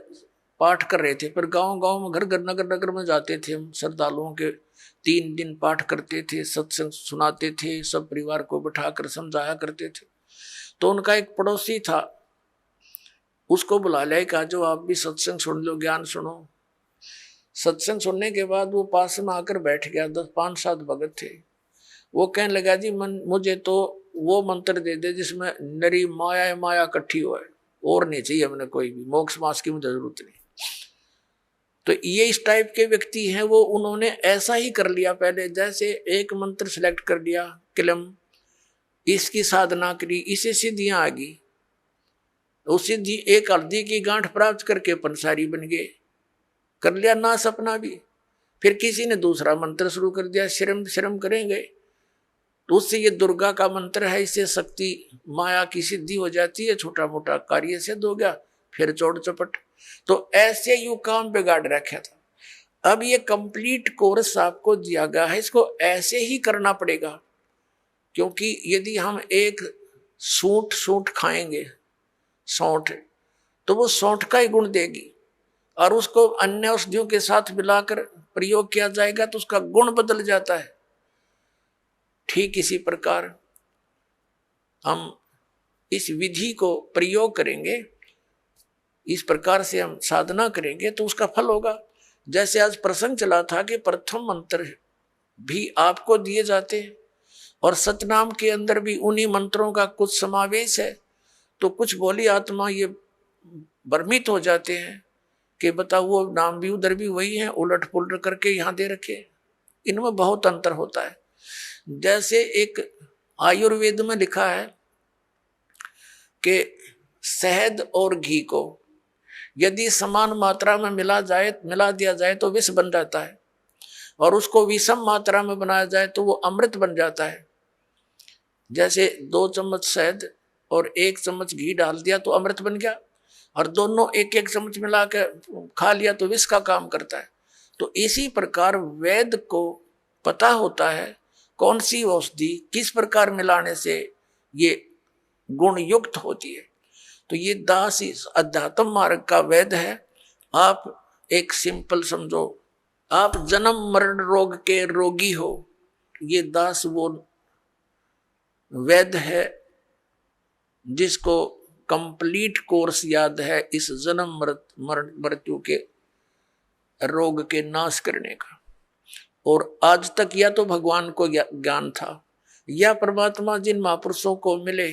[SPEAKER 2] पाठ कर रहे थे, पर गांव गांव में, घर घर, नगर नगर में जाते थे हम, श्रद्धालुओं के 3 दिन पाठ करते थे, सत्संग सुनाते थे, सब परिवार को बिठाकर समझाया करते थे। तो उनका एक पड़ोसी था, उसको बुला लिया, कहा जो आप भी सत्संग सुन लो, ज्ञान सुनो। सत्संग सुनने के बाद वो पास में आकर बैठ गया। 5-7 भगत थे। वो कहने लगा, जी मुझे तो वो मंत्र दे दे जिसमें नरी माया माया इकट्ठी हो, और नहीं चाहिए हमने कोई भी, मोक्ष मास की मुझे जरूरत नहीं। तो ये इस टाइप के व्यक्ति हैं। वो उन्होंने ऐसा ही कर लिया पहले, जैसे एक मंत्र सिलेक्ट कर लिया, किलम, इसकी साधना करी, इसे सिद्धियां आ गई। उस सिद्धि एक हल्दी की गांठ प्राप्त करके पंसारी बन गए, कर लिया ना सपना भी। फिर किसी ने दूसरा मंत्र शुरू कर दिया, श्रम करेंगे, तो उससे ये दुर्गा का मंत्र है, इससे शक्ति माया की सिद्धि हो जाती है, छोटा मोटा कार्य सिद्ध हो गया, फिर चौड़ चपट। तो ऐसे यू काम बिगाड़ रखा था। अब ये कंप्लीट कोर्स आपको दिया गया है, इसको ऐसे ही करना पड़ेगा। क्योंकि यदि हम एक सूंठ खाएंगे, सौंठ, तो वो सौंठ का ही गुण देगी, और उसको अन्य औषधियों के साथ मिलाकर प्रयोग किया जाएगा तो उसका गुण बदल जाता है। ठीक इसी प्रकार हम इस विधि को प्रयोग करेंगे, इस प्रकार से हम साधना करेंगे तो उसका फल होगा। जैसे आज प्रसंग चला था कि प्रथम मंत्र भी आपको दिए जाते हैं और सतनाम के अंदर भी उन्हीं मंत्रों का कुछ समावेश है, तो कुछ भोली आत्मा ये भ्रमित हो जाते हैं कि बताओ वो नाम भी उधर भी वही है, उलट पुलट करके यहाँ दे रखे। इनमें बहुत अंतर होता है। जैसे एक आयुर्वेद में लिखा है कि शहद और घी को यदि समान मात्रा में मिला दिया जाए तो विष बन जाता है, और उसको विषम मात्रा में बनाया जाए तो वो अमृत बन जाता है। जैसे 2 चम्मच शहद और 1 चम्मच घी डाल दिया तो अमृत बन गया, और दोनों 1-1 चम्मच मिला के खा लिया तो विष का काम करता है। तो इसी प्रकार वेद को पता होता है कौन सी औषधि किस प्रकार मिलाने से ये गुण युक्त होती है। तो ये दास इस अध्यात्म मार्ग का वेद है। आप एक सिंपल समझो, आप जन्म मरण रोग के रोगी हो, ये दास वो वेद है जिसको कंप्लीट कोर्स याद है इस जन्म मरण मृत्यु के रोग के नाश करने का। और आज तक या तो भगवान को ज्ञान था या परमात्मा जिन महापुरुषों को मिले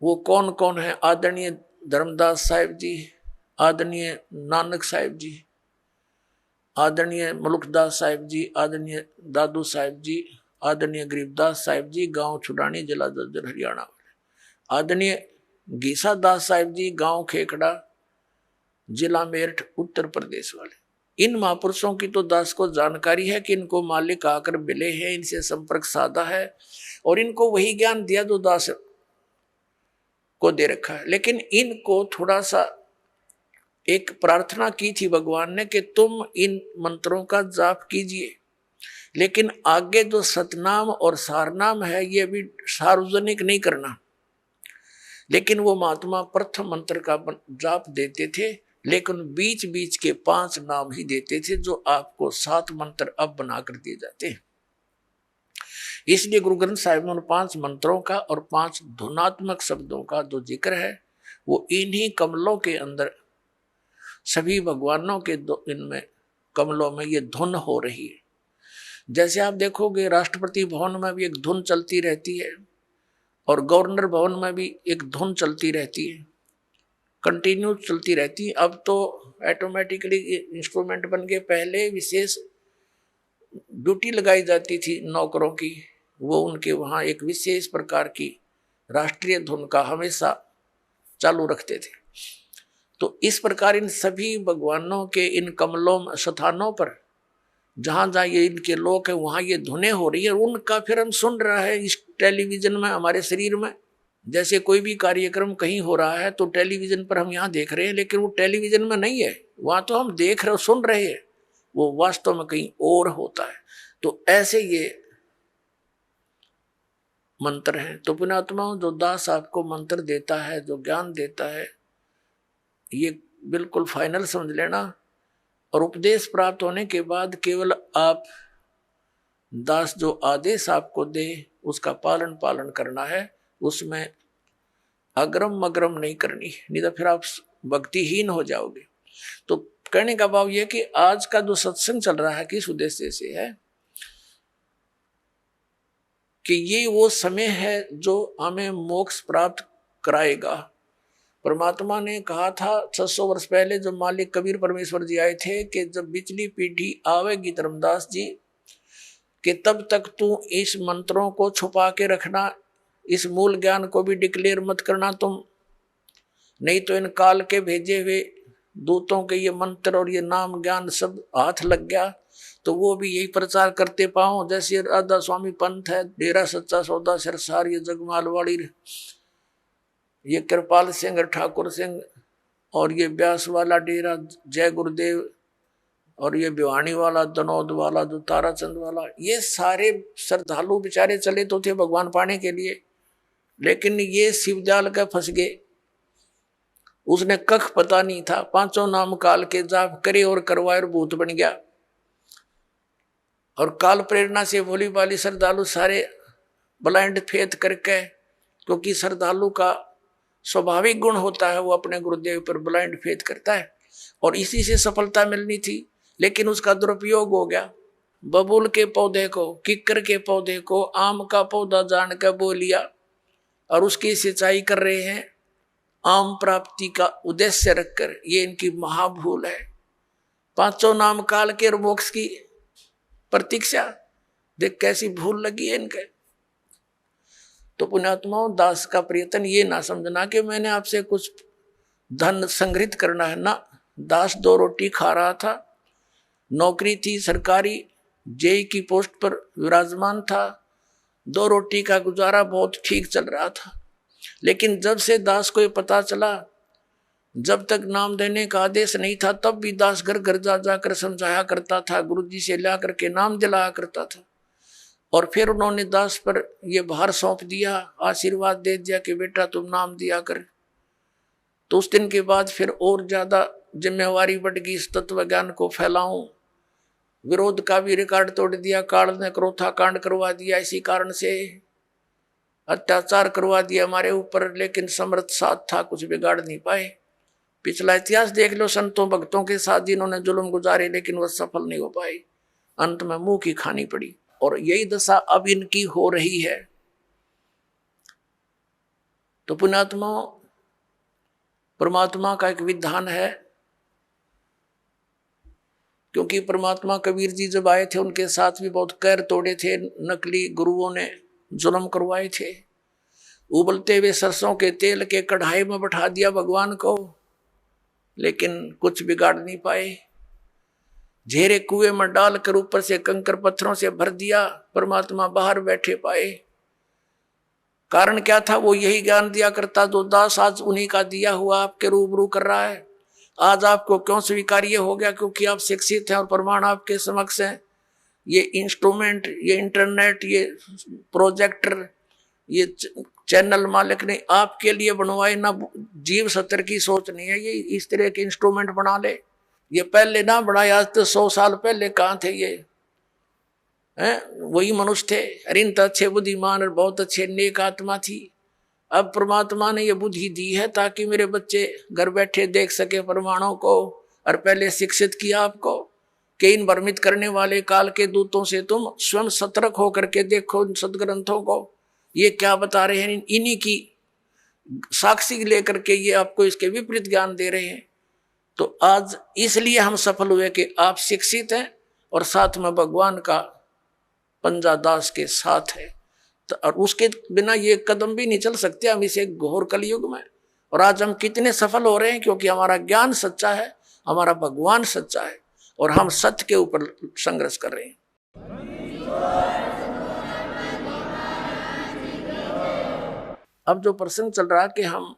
[SPEAKER 2] वो कौन कौन है, आदरणीय धर्मदास साहिब जी, आदरणीय नानक साहिब जी, आदरणीय मुल्कदास साहिब जी, आदरणीय दादू साहिब जी, आदरणीय गरीबदास साहिब जी, गांव छुड़ानी जिला दद्दर हरियाणा वाले, आदरणीय गीसा दास साहिब जी, गांव खेकड़ा जिला मेरठ उत्तर प्रदेश वाले। इन महापुरुषों की तो दास को जानकारी है कि इनको मालिक आकर मिले हैं, इनसे संपर्क साधा है और इनको वही ज्ञान दिया जो दास को दे रखा है। लेकिन इनको थोड़ा सा एक प्रार्थना की थी भगवान ने कि तुम इन मंत्रों का जाप कीजिए, लेकिन आगे जो सतनाम और सारनाम है ये भी सार्वजनिक नहीं करना। लेकिन वो महात्मा प्रथम मंत्र का जाप देते थे, लेकिन बीच बीच के 5 नाम ही देते थे जो आपको 7 मंत्र अब बनाकर दिए जाते हैं। इसलिए गुरु ग्रंथ साहिब में 5 मंत्रों का और 5 धुनात्मक शब्दों का जो जिक्र है वो इन्हीं कमलों के अंदर सभी भगवानों के इनमें कमलों में ये धुन हो रही है। जैसे आप देखोगे राष्ट्रपति भवन में भी एक धुन चलती रहती है और गवर्नर भवन में भी एक धुन चलती रहती है, कंटिन्यू चलती रहती है। अब तो ऑटोमेटिकली इंस्ट्रूमेंट बन के, पहले विशेष ड्यूटी लगाई जाती थी नौकरों की, वो उनके वहाँ एक विशेष प्रकार की राष्ट्रीय धुन का हमेशा चालू रखते थे। तो इस प्रकार इन सभी भगवानों के इन कमलों स्थानों पर जहाँ जहाँ ये इनके लोक है वहाँ ये धुनें हो रही है, उनका फिर हम सुन रहा है इस टेलीविजन में हमारे शरीर में। जैसे कोई भी कार्यक्रम कहीं हो रहा है तो टेलीविजन पर हम यहाँ देख रहे हैं, लेकिन वो टेलीविजन में नहीं है, वहाँ तो हम देख रहे सुन रहे हैं, वो वास्तव में कहीं और होता है। तो ऐसे ये मंत्र हैं। तो पुण्यात्माओं, जो दास आपको मंत्र देता है, जो ज्ञान देता है, ये बिल्कुल फाइनल समझ लेना। और उपदेश प्राप्त होने के बाद केवल आप दास जो आदेश आपको दे उसका पालन करना है, उसमें अग्रम मग्रम नहीं करनी, नहीं तो फिर आप भक्तिहीन हो जाओगे। तो कहने का भाव यह कि आज का जो सत्संग चल रहा है किस उद्देश्य से है कि ये वो समय है जो हमें मोक्ष प्राप्त कराएगा। परमात्मा ने कहा था 600 वर्ष पहले जब मालिक कबीर परमेश्वर जी आए थे कि जब बिचली पीढ़ी आवेगी धर्मदास जी कि तब तक तू इस मंत्रों को छुपा के रखना, इस मूल ज्ञान को भी डिक्लेयर मत करना तुम, नहीं तो इन काल के भेजे हुए दूतों के ये मंत्र और ये नाम ज्ञान सब हाथ लग गया तो वो भी यही प्रचार करते पाओ। जैसे राधा स्वामी पंथ है, डेरा सच्चा सौदा सिरसार, ये जगमालवाड़ी, ये कृपाल सिंह ठाकुर सिंह, और ये ब्यास वाला डेरा जय गुरुदेव, और ये भिवानी वाला दनौद वाला जो ताराचंद वाला, ये सारे श्रद्धालु बेचारे चले तो थे भगवान पाने के लिए, लेकिन ये शिवजाल का फंस गए। उसने कख पता नहीं था, 5 नाम काल के जाप करे और करवाए और भूत बन गया। और काल प्रेरणा से भोली भाली श्रद्धालु सारे ब्लाइंड फेथ करके, क्योंकि श्रद्धालु का स्वाभाविक गुण होता है वो अपने गुरुदेव पर ब्लाइंड फेथ करता है, और इसी से सफलता मिलनी थी, लेकिन उसका दुरुपयोग हो गया। बबूल के पौधे को, किक्कर के पौधे को आम का पौधा जान कर बो लिया और उसकी सिंचाई कर रहे हैं आम प्राप्ति का उद्देश्य रखकर। ये इनकी महाभूल है। पांचों नाम काल के और मोक्ष की प्रतीक्षा, देख कैसी भूल लगी है इनके। तो पुण्यात्माओं, दास का प्रयत्न ये ना समझना कि मैंने आपसे कुछ धन संग्रहित करना है ना। दास 2 रोटी खा रहा था, नौकरी थी सरकारी, जेई की पोस्ट पर विराजमान था, 2 रोटी का गुजारा बहुत ठीक चल रहा था। लेकिन जब से दास को ये पता चला, जब तक नाम देने का आदेश नहीं था तब भी दास घर घर जा जाकर समझाया करता था, गुरुजी से ला करके नाम दिलाया करता था। और फिर उन्होंने दास पर यह भार सौंप दिया, आशीर्वाद दे दिया कि बेटा तुम नाम दिया कर। तो उस दिन के बाद फिर और ज्यादा जिम्मेवारी बढ़ गई, इस तत्व ज्ञान को फैलाऊं। विरोध का भी रिकॉर्ड तोड़ दिया, काल ने क्रोथा कांड करवा दिया, इसी कारण से अत्याचार करवा दिया हमारे ऊपर, लेकिन समर्थ साथ था, कुछ बिगाड़ नहीं पाए। पिछला इतिहास देख लो, संतों भक्तों के साथ जिन्होंने जुल्म गुजारे लेकिन वह सफल नहीं हो पाए, अंत में मुंह की खानी पड़ी। और यही दशा अब इनकी हो रही है। तो पुण्यात्मा, परमात्मा का एक विधान है, क्योंकि परमात्मा कबीर जी जब आए थे उनके साथ भी बहुत कैर तोड़े थे, नकली गुरुओं ने जुल्म करवाए थे। उबलते हुए सरसों के तेल के कढ़ाई में बैठा दिया भगवान को, लेकिन कुछ बिगाड़ नहीं पाए। झेरे कुएं में डालकर ऊपर से कंकर पत्थरों से भर दिया, परमात्मा बाहर बैठे पाए। कारण क्या था? वो यही ज्ञान दिया करता जो दास आज उन्हीं का दिया हुआ आपके रूबरू कर रहा है। आज आपको क्यों स्वीकार्य हो गया? क्योंकि आप शिक्षित हैं और प्रमाण आपके समक्ष हैं। ये इंस्ट्रूमेंट, ये इंटरनेट, ये प्रोजेक्टर, ये चैनल मालिक ने आपके लिए बनवाए ना। जीव सत्तर की सोच नहीं है ये इस तरह के इंस्ट्रूमेंट बना ले। ये पहले ना बढ़ाए, आज तो 100 साल पहले कहाँ थे ये हैं? वही मनुष्य थे। अरे तो अच्छे बुद्धिमान और बहुत अच्छे नेक आत्मा थी। अब परमात्मा ने ये बुद्धि दी है ताकि मेरे बच्चे घर बैठे देख सके प्रमाणों को, और पहले शिक्षित किया आपको कि इन भ्रमित करने वाले काल के दूतों से तुम स्वयं सतर्क होकर के देखो इन सदग्रंथों को, ये क्या बता रहे हैं। इन्हीं की साक्षी लेकर के ये आपको इसके विपरीत ज्ञान दे रहे हैं। तो आज इसलिए हम सफल हुए कि आप शिक्षित हैं और साथ में भगवान का पंजा दास के साथ है। तो और उसके बिना ये कदम भी नहीं चल सकते हम इसे घोर कलयुग में। और आज हम कितने सफल हो रहे हैं? क्योंकि हमारा ज्ञान सच्चा है, हमारा भगवान सच्चा है और हम सत्य के ऊपर संघर्ष कर रहे हैं। अब जो प्रसंग चल रहा कि हम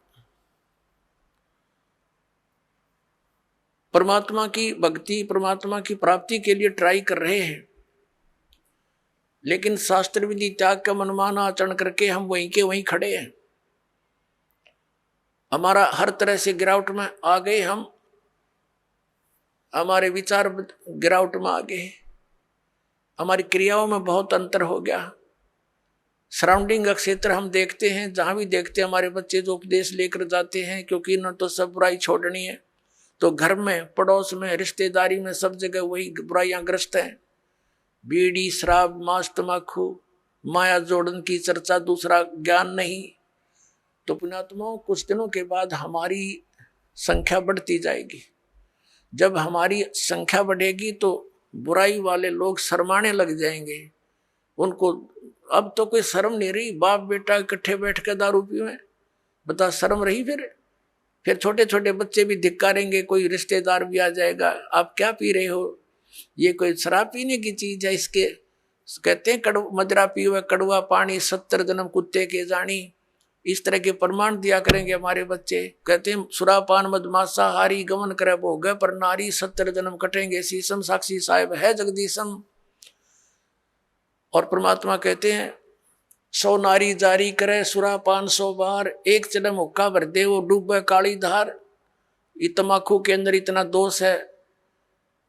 [SPEAKER 2] परमात्मा की भक्ति, परमात्मा की प्राप्ति के लिए ट्राई कर रहे हैं, लेकिन शास्त्र विधि त्याग का मनमाना आचरण करके हम वहीं के वहीं खड़े हैं। हमारा हर तरह से गिरावट में आ गए, हम हमारे विचार गिरावट में आ गए, हमारी क्रियाओं में बहुत अंतर हो गया। सराउंडिंग का क्षेत्र हम देखते हैं, जहां भी देखते हैं हमारे बच्चे जो उपदेश लेकर जाते हैं, क्योंकि इन्होंने तो सब बुराई छोड़नी है। तो घर में, पड़ोस में, रिश्तेदारी में, सब जगह वही बुराइयां ग्रस्त हैं। बीड़ी, शराब, मांस, तमाकू, माया जोड़न की चर्चा, दूसरा ज्ञान नहीं। तो पुण्यात्माओं, कुछ दिनों के बाद हमारी संख्या बढ़ती जाएगी। जब हमारी संख्या बढ़ेगी तो बुराई वाले लोग शर्माने लग जाएंगे। उनको अब तो कोई शर्म नहीं रही। बाप बेटा इकट्ठे बैठ कर दारू पीवे, बता शर्म रही? फिर छोटे छोटे बच्चे भी धिक्कारेंगे, कोई रिश्तेदार भी आ जाएगा, आप क्या पी रहे हो? ये कोई शराब पीने की चीज है? इसके कहते हैं मदिरा पीवे कड़वा पानी, 70 जन्म कुत्ते के जानी। इस तरह के प्रमाण दिया करेंगे हमारे बच्चे। कहते हैं सुरापान मदमासा हारी, गमन करे भोग पर नारी, 70 जन्म कटेंगे शीशम, साक्षी साहेब है जगदीशम। और परमात्मा कहते हैं 100 नारी जारी करे सुरापान 100 बार, एक चलम हुक्का भर दे वो डूबे काली धार। ये तमाकू के अंदर इतना दोष है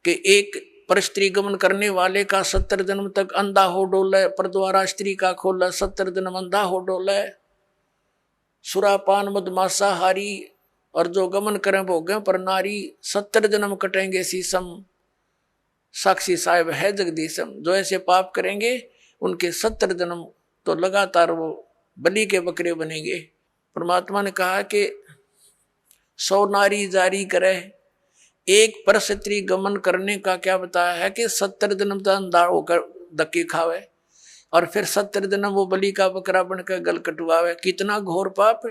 [SPEAKER 2] कि एक पर स्त्री गमन करने वाले का 70 जन्म तक अंधा हो डोले, पर द्वारा स्त्री का खोला 70 जन्म अंधा हो डोले। सुरापान मदमासाहारी और जो गमन करें भोगें पर नारी, 70 जन्म कटेंगे शीशम। साक्षी साहेब है जगदीशम। जो ऐसे पाप करेंगे उनके 70 जन्म तो लगातार वो बलि के बकरे बनेंगे। परमात्मा ने कहा कि 100 नारी जारी करे, एक पर स्त्री गमन करने का क्या बताया है कि 70 जन्म तक अंधा होकर धक्के खावे और फिर 70 जन्म वो बलि का बकरा बनकर गल कटवावे। कितना घोर पाप।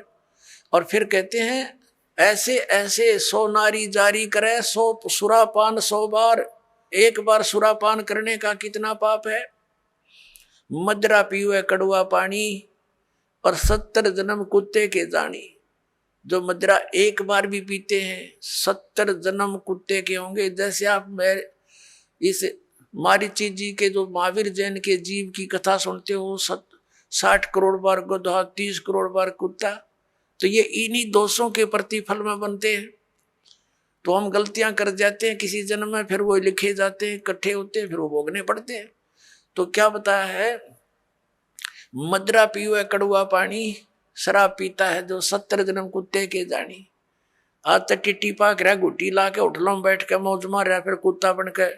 [SPEAKER 2] और फिर कहते हैं ऐसे ऐसे 100 नारी जारी करे, 100 सुरापान 100 बार। एक बार सुरापान करने का कितना पाप है। मदरा पीवे कड़वा पानी और 70 जन्म कुत्ते के जानी। जो मदरा एक बार भी पीते हैं 70 जन्म कुत्ते के होंगे। जैसे आप मैं इस मारीची जी के जो महावीर जैन के जीव की कथा सुनते हो, 60 करोड़ बार गधा, 30 करोड़ बार कुत्ता, तो ये इन्हीं दोषों के प्रतिफल में बनते हैं। तो हम गलतियां कर जाते हैं किसी जन्म में, फिर वो लिखे जाते हैं, इकट्ठे होते हैं, फिर वो भोगने पड़ते हैं। तो क्या बताया है, मदरा पीवे कड़वा पानी, शराब पीता है जो 70 जन्म कुत्ते के जानी। आज तक टिट्टी पाक रहा, घुट्टी ला के होटलों में बैठ के मौज मार रहा, फिर कुत्ता बन के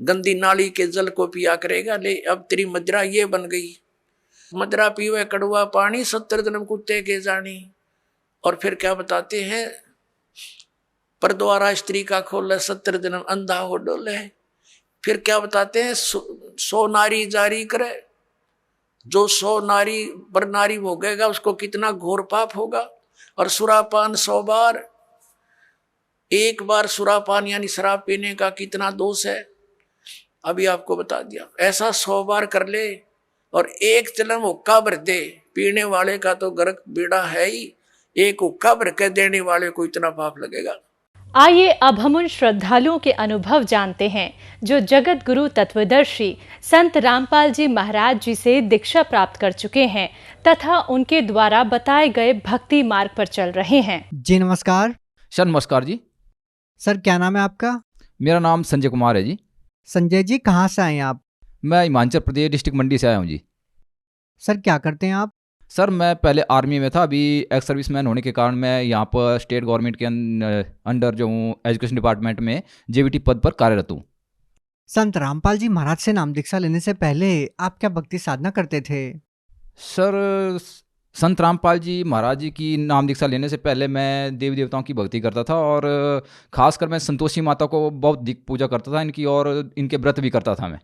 [SPEAKER 2] गंदी नाली के जल को पिया करेगा। ले अब तेरी मदरा ये बन गई, मदरा पीवे कड़वा पानी, 70 जन्म कुत्ते के जानी। और फिर क्या बताते हैं, पर द्वारा स्त्री का खोले 70 जन्म अंधा हो डोले। फिर क्या बताते हैं, 100 नारी जारी करे। जो 100 नारी पर नारी भोगेगा उसको कितना घोर पाप होगा। और सुरापान 100 बार, एक बार सुरापान यानी शराब पीने का कितना दोष है, अभी आपको बता दिया। ऐसा 100 बार कर ले और एक चलम हुक्का भर दे, पीने वाले का तो गर्क बेड़ा है ही, एक हुक्का भर के देने वाले को इतना पाप लगेगा।
[SPEAKER 3] आइए अब हम उन श्रद्धालुओं के अनुभव जानते हैं जो जगत गुरु तत्वदर्शी संत रामपाल जी महाराज जी से दीक्षा प्राप्त कर चुके हैं तथा उनके द्वारा बताए गए भक्ति मार्ग पर चल रहे हैं।
[SPEAKER 4] जी नमस्कार।
[SPEAKER 5] सर नमस्कार जी।
[SPEAKER 4] सर क्या नाम है आपका?
[SPEAKER 5] मेरा नाम संजय कुमार है जी।
[SPEAKER 4] संजय जी कहाँ से आए हैं आप?
[SPEAKER 5] मैं हिमाचल प्रदेश डिस्ट्रिक्ट मंडी से आया हूँ जी।
[SPEAKER 4] सर क्या करते हैं आप?
[SPEAKER 5] सर मैं पहले आर्मी में था, अभी एक्स सर्विसमैन होने के कारण मैं यहाँ पर स्टेट गवर्नमेंट के अंडर जो हूँ एजुकेशन डिपार्टमेंट में जेवीटी पद पर कार्यरत हूँ।
[SPEAKER 4] संत रामपाल जी महाराज से नाम दीक्षा लेने से पहले आप क्या भक्ति साधना करते थे?
[SPEAKER 5] सर संत रामपाल जी महाराज जी की नाम दीक्षा लेने से पहले मैं देवी देवताओं की भक्ति करता था और खासकर मैं संतोषी माता को बहुत दिख पूजा करता था इनकी, और इनके व्रत भी करता था मैं।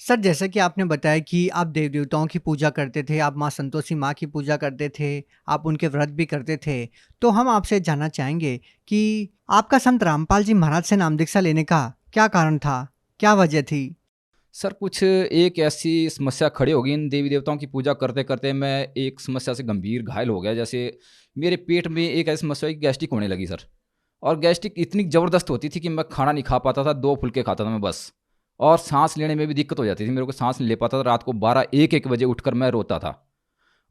[SPEAKER 4] सर जैसे कि आपने बताया कि आप देव देवताओं की पूजा करते थे, आप माँ संतोषी माँ की पूजा करते थे, आप उनके व्रत भी करते थे, तो हम आपसे जानना चाहेंगे कि आपका संत रामपाल जी महाराज से नाम दीक्षा लेने का क्या कारण था, क्या वजह थी?
[SPEAKER 5] सर कुछ एक ऐसी समस्या खड़ी हो गई, इन देवी देवताओं की पूजा करते करते मैं एक समस्या से गंभीर घायल हो गया। जैसे मेरे पेट में एक ऐसी समस्या गैस्ट्रिक होने लगी सर, और गैस्ट्रिक इतनी ज़बरदस्त होती थी कि मैं खाना नहीं खा पाता था, 2 फुलके खाता था मैं बस, और सांस लेने में भी दिक्कत हो जाती थी, मेरे को सांस नहीं ले पाता था। रात को 12-1 बजे उठकर मैं रोता था,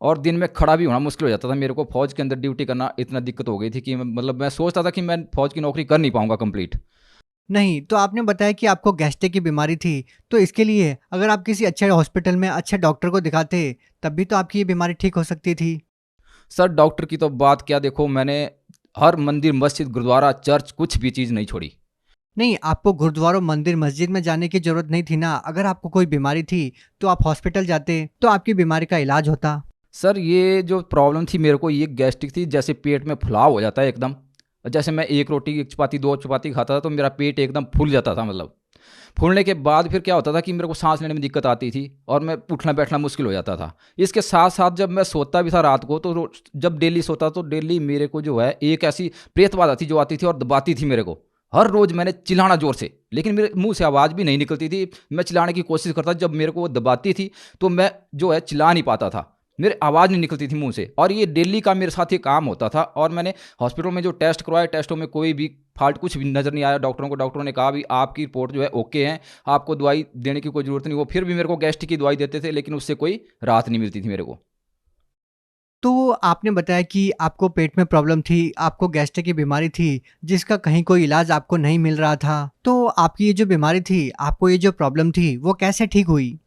[SPEAKER 5] और दिन में खड़ा भी होना मुश्किल हो जाता था। मेरे को फौज के अंदर ड्यूटी करना इतना दिक्कत हो गई थी कि मतलब मैं सोचता था कि मैं फौज की नौकरी कर नहीं पाऊंगा कंप्लीट।
[SPEAKER 4] नहीं, तो आपने बताया कि आपको गैस्ट्रिक की बीमारी थी, तो इसके लिए अगर आप किसी अच्छे हॉस्पिटल में अच्छे डॉक्टर को दिखाते तब भी तो आपकी ये बीमारी ठीक हो सकती थी।
[SPEAKER 5] सर डॉक्टर की तो बात क्या, देखो मैंने हर मंदिर मस्जिद गुरुद्वारा चर्च कुछ भी चीज़ नहीं छोड़ी।
[SPEAKER 4] नहीं, आपको गुरुद्वारों मंदिर मस्जिद में जाने की जरूरत नहीं थी ना। अगर आपको कोई बीमारी थी तो आप हॉस्पिटल जाते तो आपकी बीमारी का इलाज होता।
[SPEAKER 5] सर ये जो प्रॉब्लम थी मेरे को, ये गैस्ट्रिक थी, जैसे पेट में फुलाव हो जाता है एकदम। जैसे मैं 1 रोटी 1 चपाती 2 चपाती खाता था तो मेरा पेट एकदम फूल जाता था, मतलब फूलने के बाद फिर क्या होता था कि मेरे को सांस लेने में दिक्कत आती थी और मैं उठना बैठना मुश्किल हो जाता था। इसके साथ साथ जब मैं सोता भी था रात को, तो जब डेली सोता तो डेली मेरे को जो है एक ऐसी प्रेत बाधा थी जो आती थी और दबाती थी मेरे को। हर रोज़ मैंने चिल्लाना ज़ोर से, लेकिन मेरे मुंह से आवाज़ भी नहीं निकलती थी। मैं चिल्लाने की कोशिश करता, जब मेरे को वो दबाती थी तो मैं जो है चिल्ला नहीं पाता था, मेरे आवाज़ नहीं निकलती थी मुंह से, और ये डेली का मेरे साथ ये काम होता था। और मैंने हॉस्पिटल में जो टेस्ट करवाए, टेस्टों में कोई भी फॉल्ट कुछ भी नज़र नहीं आया डॉक्टरों को। डॉक्टरों ने कहा भी आपकी रिपोर्ट जो है ओके है, आपको दवाई देने की कोई ज़रूरत नहीं। वो फिर भी मेरे को गैस्ट्रिक की दवाई देते थे, लेकिन उससे कोई राहत नहीं मिलती थी मेरे को।
[SPEAKER 4] तो आपने बताया कि आपको पेट में प्रॉब्लम थी, आपको गैस्ट्रिक की बीमारी थी, जिसका कहीं कोई इलाज आपको नहीं मिल रहा था। तो आपकी ये जो बीमारी थी, आपको ये जो प्रॉब्लम थी, वो कैसे ठीक हुई?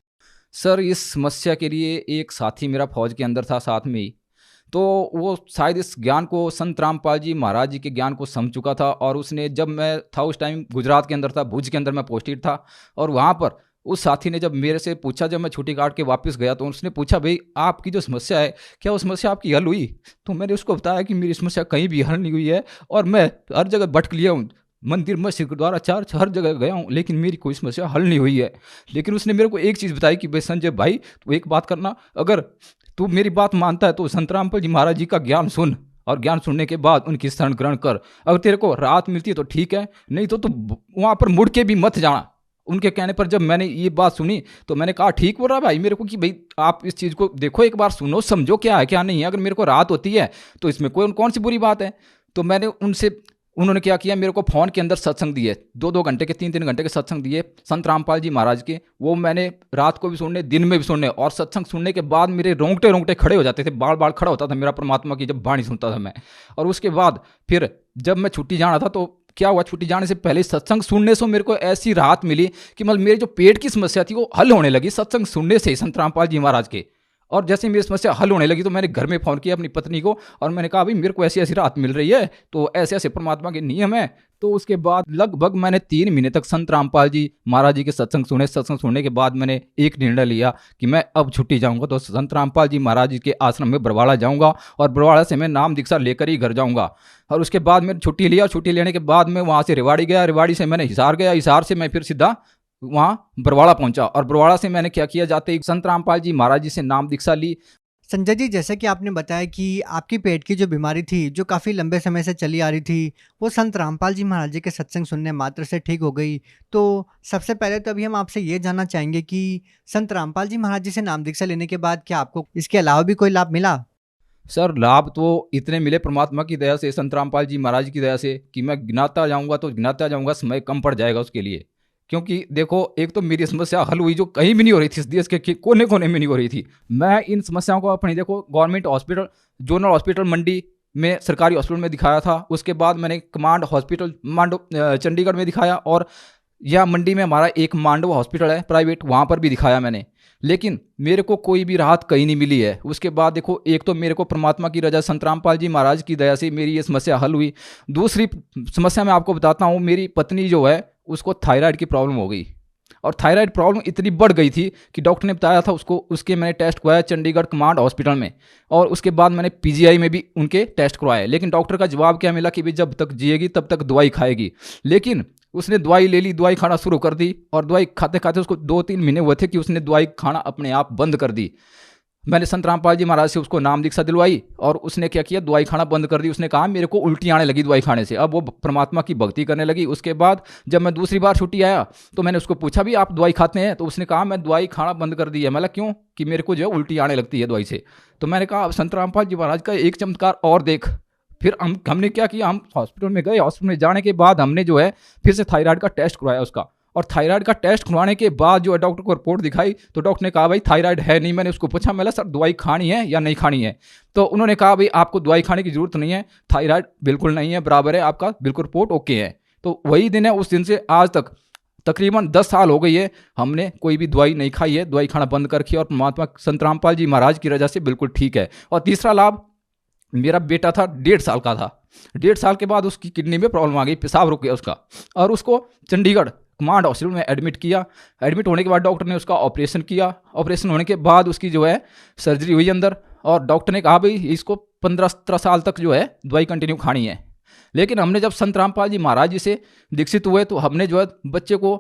[SPEAKER 5] सर इस समस्या के लिए एक साथी मेरा फौज के अंदर था साथ में ही, तो वो शायद इस ज्ञान को संत रामपाल जी महाराज जी के ज्ञान को समझ चुका था। और उसने, जब मैं था उस टाइम गुजरात के अंदर था, भुज के अंदर मैं पोस्टेड था, और वहाँ पर उस साथी ने जब मेरे से पूछा, जब मैं छुट्टी काट के वापस गया, तो उसने पूछा, भाई आपकी जो समस्या है, क्या वो समस्या आपकी हल हुई? तो मैंने उसको बताया कि मेरी समस्या कहीं भी हल नहीं हुई है, और मैं हर जगह भटक लिया हूँ, मंदिर मस्जिद गुरुद्वारा चर्च हर जगह गया हूँ, लेकिन मेरी कोई समस्या हल नहीं हुई है। लेकिन उसने मेरे को एक चीज़ बताई कि भाई संजय भाई, तू एक बात करना, अगर तू मेरी बात मानता है तो संत रामपाल जी महाराज जी का ज्ञान सुन, और ज्ञान सुनने के बाद उनकी शरण ग्रहण कर। अगर तेरे को राहत मिलती है तो ठीक है, नहीं तो वहाँ पर मुड़ के भी मत जाना। उनके कहने पर जब मैंने ये बात सुनी तो मैंने कहा, ठीक बोल रहा भाई मेरे को, कि भाई आप इस चीज़ को देखो, एक बार सुनो, समझो क्या है क्या नहीं है। अगर मेरे को राहत होती है तो इसमें कौन सी बुरी बात है। तो मैंने उन्होंने क्या किया, मेरे को फ़ोन के अंदर सत्संग दिए, 2-2 घंटे के 3-3 घंटे के सत्संग दिए संत रामपाल जी महाराज के। वो मैंने रात को भी सुनने, दिन में भी सुनने, और सत्संग सुनने के बाद मेरे रोंगटे खड़े हो जाते थे, बाल बाल खड़ा होता था मेरा परमात्मा की जब वाणी सुनता था मैं। और उसके बाद फिर जब मैं छुट्टी जाना था, तो क्या हुआ, छुट्टी जाने से पहले सत्संग सुनने से मेरे को ऐसी राहत मिली कि मतलब मेरी जो पेट की समस्या थी वो हल होने लगी सत्संग सुनने से ही, संत रामपाल जी महाराज के। और जैसे मेरी समस्या हल होने लगी तो मैंने घर में फ़ोन किया अपनी पत्नी को, और मैंने कहा, भाई मेरे को ऐसी ऐसी राहत मिल रही है, तो ऐसे ऐसे परमात्मा के नियम है। तो उसके बाद लगभग मैंने 3 महीने तक संत रामपाल जी महाराज जी के सत्संग सुने। सत्संग सुनने के बाद मैंने एक निर्णय लिया कि मैं अब छुट्टी जाऊंगा तो संत रामपाल जी महाराज जी के आश्रम में बरवाड़ा जाऊंगा, और बरवाड़ा से मैं नाम दीक्षा लेकर ही घर जाऊंगा। और उसके बाद मैंने छुट्टी लिया। छुट्टी लेने के बाद मैं वहाँ से रेवाड़ी गया, रेवाड़ी से मैंने हिसार गया, हिसार से मैं फिर सीधा वहाँ बरवाड़ा पहुंचा, और बरवाड़ा से मैंने क्या किया, जाते ही संत रामपाल जी महाराज जी से नाम दीक्षा ली।
[SPEAKER 4] संजय जी, जैसे कि आपने बताया कि आपकी पेट की जो बीमारी थी, जो काफ़ी लंबे समय से चली आ रही थी, वो संत रामपाल जी महाराज जी के सत्संग सुनने मात्र से ठीक हो गई। तो सबसे पहले तो अभी हम आपसे ये जानना चाहेंगे कि संत रामपाल जी महाराज जी से नाम दीक्षा लेने के बाद क्या आपको इसके अलावा भी कोई लाभ मिला?
[SPEAKER 5] सर लाभ तो इतने मिले परमात्मा की दया से, संत रामपाल जी महाराज की दया से, कि मैं गिनाता जाऊंगा तो गिनाता जाऊंगा, समय कम पड़ जाएगा उसके लिए। क्योंकि देखो, एक तो मेरी समस्या हल हुई जो कहीं भी नहीं हो रही थी, इस देश के कोने कोने में नहीं हो रही थी। मैं इन समस्याओं को अपनी, देखो, गवर्नमेंट हॉस्पिटल, जोनल हॉस्पिटल मंडी में, सरकारी हॉस्पिटल में दिखाया था। उसके बाद मैंने कमांड हॉस्पिटल चंडीगढ़ में दिखाया, और यह मंडी में हमारा एक मांडव हॉस्पिटल है प्राइवेट, वहाँ पर भी दिखाया मैंने, लेकिन मेरे को कोई भी राहत कहीं नहीं मिली है। उसके बाद देखो, एक तो मेरे को परमात्मा की रजा संत रामपाल जी महाराज की दया से मेरी ये समस्या हल हुई। दूसरी समस्या मैं आपको बताता हूँ, मेरी पत्नी जो है उसको थायराइड की प्रॉब्लम हो गई, और थायराइड प्रॉब्लम इतनी बढ़ गई थी कि डॉक्टर ने बताया था उसको, उसके मैंने टेस्ट करवाया चंडीगढ़ कमांड हॉस्पिटल में, और उसके बाद मैंने पीजीआई में भी उनके टेस्ट करवाए। लेकिन डॉक्टर का जवाब क्या मिला कि भाई जब तक जिएगी तब तक दवाई खाएगी। लेकिन उसने दवाई ले ली, दवाई खाना शुरू कर दी, और दवाई खाते खाते उसको 2-3 महीने हुए थे कि उसने दवाई खाना अपने आप बंद कर दी। मैंने संत रामपाल जी महाराज से उसको नाम दीक्षा दिलवाई, और उसने क्या किया, दवाई खाना बंद कर दी। उसने कहा मेरे को उल्टी आने लगी दवाई खाने से, अब वो परमात्मा की भक्ति करने लगी। उसके बाद जब मैं दूसरी बार छुट्टी आया तो मैंने उसको पूछा, भी आप दवाई खाते हैं? तो उसने कहा मैं दवाई खाना बंद कर दी है। मतलब क्यों? कि मेरे को जो है उल्टी आने लगती है दवाई से। तो मैंने कहा अब संत रामपाल जी महाराज का एक चमत्कार और देख। फिर हमने क्या किया, हम हॉस्पिटल में गए। हॉस्पिटल में जाने के बाद हमने जो है फिर से थायराइड का टेस्ट करवाया उसका, और थायराइड का टेस्ट करवाने के बाद जो है डॉक्टर को रिपोर्ट दिखाई, तो डॉक्टर ने कहा भाई थायराइड है नहीं। मैंने उसको पूछा, मैंने सर दवाई खानी है या नहीं खानी है? तो उन्होंने कहा भाई आपको दवाई खाने की जरूरत नहीं है, थायराइड बिल्कुल नहीं है, बराबर है, आपका बिल्कुल रिपोर्ट ओके है। तो वही दिन है, उस दिन से आज तक तकरीबन 10 साल हो गई है, हमने कोई भी दवाई नहीं खाई है, दवाई खाना बंद कर रखी है, और परमात्मा संत रामपाल जी महाराज की रजा से बिल्कुल ठीक है। और तीसरा लाभ, मेरा बेटा था 1.5 साल का था, 1.5 साल के बाद उसकी किडनी में प्रॉब्लम आ गई, पेशाब रुक गया उसका, और उसको चंडीगढ़ कमांड हॉस्पिटल में एडमिट किया। एडमिट होने के बाद डॉक्टर ने उसका ऑपरेशन किया। ऑपरेशन होने के बाद उसकी जो है सर्जरी हुई अंदर, और डॉक्टर ने कहा भाई इसको 15-17 साल तक जो है दवाई कंटिन्यू खानी है। लेकिन हमने जब संत रामपाल जी महाराज जी से दीक्षित हुए तो हमने जो है बच्चे को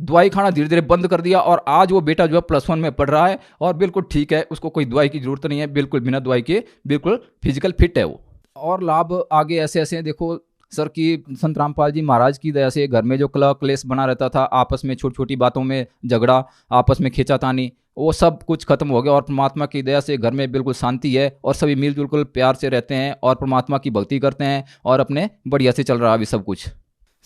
[SPEAKER 5] दवाई खाना धीरे धीरे बंद कर दिया, और आज वो बेटा जो है +1 में पढ़ रहा है, और बिल्कुल ठीक है, उसको कोई दवाई की जरूरत नहीं है, बिल्कुल बिना दवाई के बिल्कुल फिजिकल फिट है वो। और लाभ आगे ऐसे ऐसे हैं, देखो सर, कि संत रामपाल जी महाराज की दया से घर में जो कलह क्लेश बना रहता था, आपस में छोटी छोटी बातों में झगड़ा, आपस में खींचातानी, वो सब कुछ खत्म हो गया, और परमात्मा की दया से घर में बिल्कुल शांति है, और सभी मिलजुल कर प्यार से रहते हैं, और परमात्मा की भक्ति करते हैं, और अपने बढ़िया से चल रहा है अभी सब कुछ।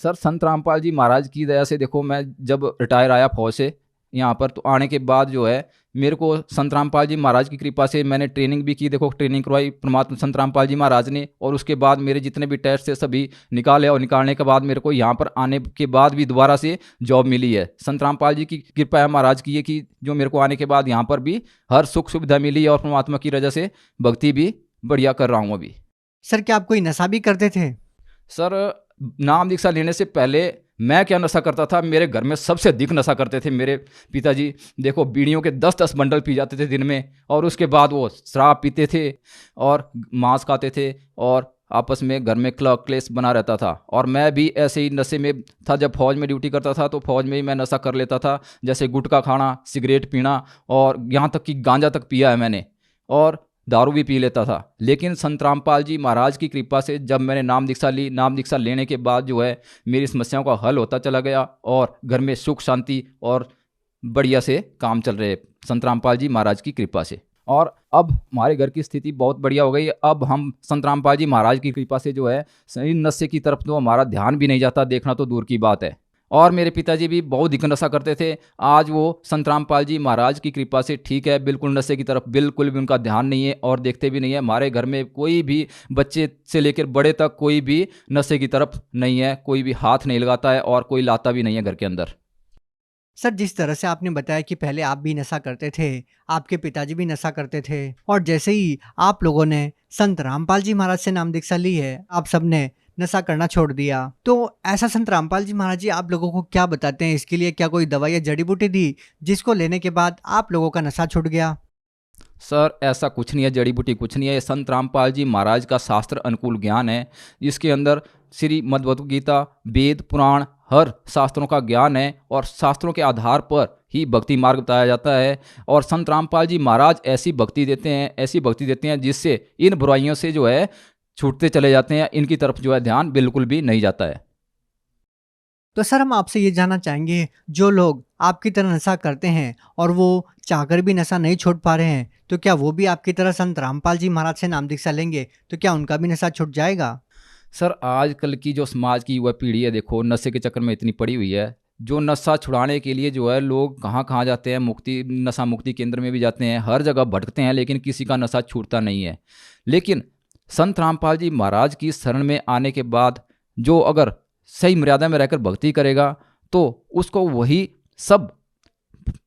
[SPEAKER 5] सर संत रामपाल जी महाराज की दया से देखो, मैं जब रिटायर आया फौज से यहाँ पर। तो आने के बाद जो है मेरे को संत रामपाल जी महाराज की कृपा से मैंने ट्रेनिंग भी की, देखो ट्रेनिंग करवाई परमात्मा संत रामपाल जी महाराज ने, और उसके बाद मेरे जितने भी टेस्ट थे सभी निकाले, और निकालने के बाद मेरे को यहाँ पर आने के बाद भी दोबारा से जॉब मिली है। संत रामपाल जी की कृपा है महाराज की, है कि जो मेरे को आने के बाद यहाँ पर भी हर सुख सुविधा मिली है, और परमात्मा की वजह से भक्ति भी बढ़िया कर रहा हूँ अभी।
[SPEAKER 4] सर क्या आप कोई नशा भी करते थे?
[SPEAKER 5] सर नाम दीक्षा लेने से पहले मैं क्या नशा करता था, मेरे घर में सबसे अधिक नशा करते थे मेरे पिताजी। देखो बीड़ियों के 10-10 बंडल पी जाते थे दिन में, और उसके बाद वो शराब पीते थे और मांस खाते थे, और आपस में घर में क्लेश बना रहता था। और मैं भी ऐसे ही नशे में था। जब फौज में ड्यूटी करता था तो फौज में ही मैं नशा कर लेता था, जैसे गुटखा खाना, सिगरेट पीना, और यहाँ तक कि गांजा तक पिया है मैंने, और दारू भी पी लेता था। लेकिन संत रामपाल जी महाराज की कृपा से जब मैंने नाम दीक्षा ली, नाम दीक्षा लेने के बाद जो है मेरी समस्याओं का हल होता चला गया, और घर में सुख शांति और बढ़िया से काम चल रहे संत रामपाल जी महाराज की कृपा से। और अब हमारे घर की स्थिति बहुत बढ़िया हो गई है। अब हम संत रामपाल जी महाराज की कृपा से जो है सही नशे की तरफ तो हमारा ध्यान भी नहीं जाता, देखना तो दूर की बात है। और मेरे पिताजी भी बहुत अधिक नशा करते थे, आज वो संत रामपाल जी महाराज की कृपा से ठीक है, बिल्कुल नशे की तरफ बिल्कुल भी उनका ध्यान नहीं है, और देखते भी नहीं है। हमारे घर में कोई भी बच्चे से लेकर बड़े तक कोई भी नशे की तरफ नहीं है, कोई भी हाथ नहीं लगाता है, और कोई लाता भी नहीं है घर के अंदर।
[SPEAKER 4] सर जिस तरह से आपने बताया कि पहले आप भी नशा करते थे, आपके पिताजी भी नशा करते थे, और जैसे ही आप लोगों ने संत रामपाल जी महाराज से नाम दीक्षा ली है, आप सबने नशा करना छोड़ दिया। तो ऐसा संत रामपाल जी महाराज जी आप लोगों को क्या बताते हैं? इसके लिए क्या कोई दवाई या जड़ी बूटी दी जिसको लेने के बाद आप लोगों का नशा छूट गया?
[SPEAKER 5] सर ऐसा कुछ नहीं है, जड़ी बूटी कुछ नहीं है। ये संत रामपाल जी महाराज का शास्त्र अनुकूल ज्ञान है, जिसके अंदर श्री मद्भगवत गीता, वेद, पुराण, हर शास्त्रों का ज्ञान है, और शास्त्रों के आधार पर ही भक्ति मार्ग बताया जाता है। और संत रामपाल जी महाराज ऐसी भक्ति देते हैं, ऐसी भक्ति देते हैं जिससे इन बुराइयों से जो है छूटते चले जाते हैं, इनकी तरफ जो है ध्यान बिल्कुल भी नहीं जाता है।
[SPEAKER 4] तो सर हम आपसे ये जानना चाहेंगे, जो लोग आपकी तरह नशा करते हैं और वो चाहकर भी नशा नहीं छोड़ पा रहे हैं, तो क्या वो भी आपकी तरह संत रामपाल जी महाराज से नाम दीक्षा लेंगे तो क्या उनका भी नशा छूट जाएगा?
[SPEAKER 5] सर आजकल की जो समाज की युवा पीढ़ी है, देखो नशे के चक्कर में इतनी पड़ी हुई है। जो नशा छुड़ाने के लिए जो है लोग कहाँ कहाँ जाते हैं, नशा मुक्ति केंद्र में भी जाते हैं, हर जगह भटकते हैं, लेकिन किसी का नशा छूटता नहीं है। लेकिन संत रामपाल जी महाराज की शरण में आने के बाद जो अगर सही मर्यादा में रहकर भक्ति करेगा तो उसको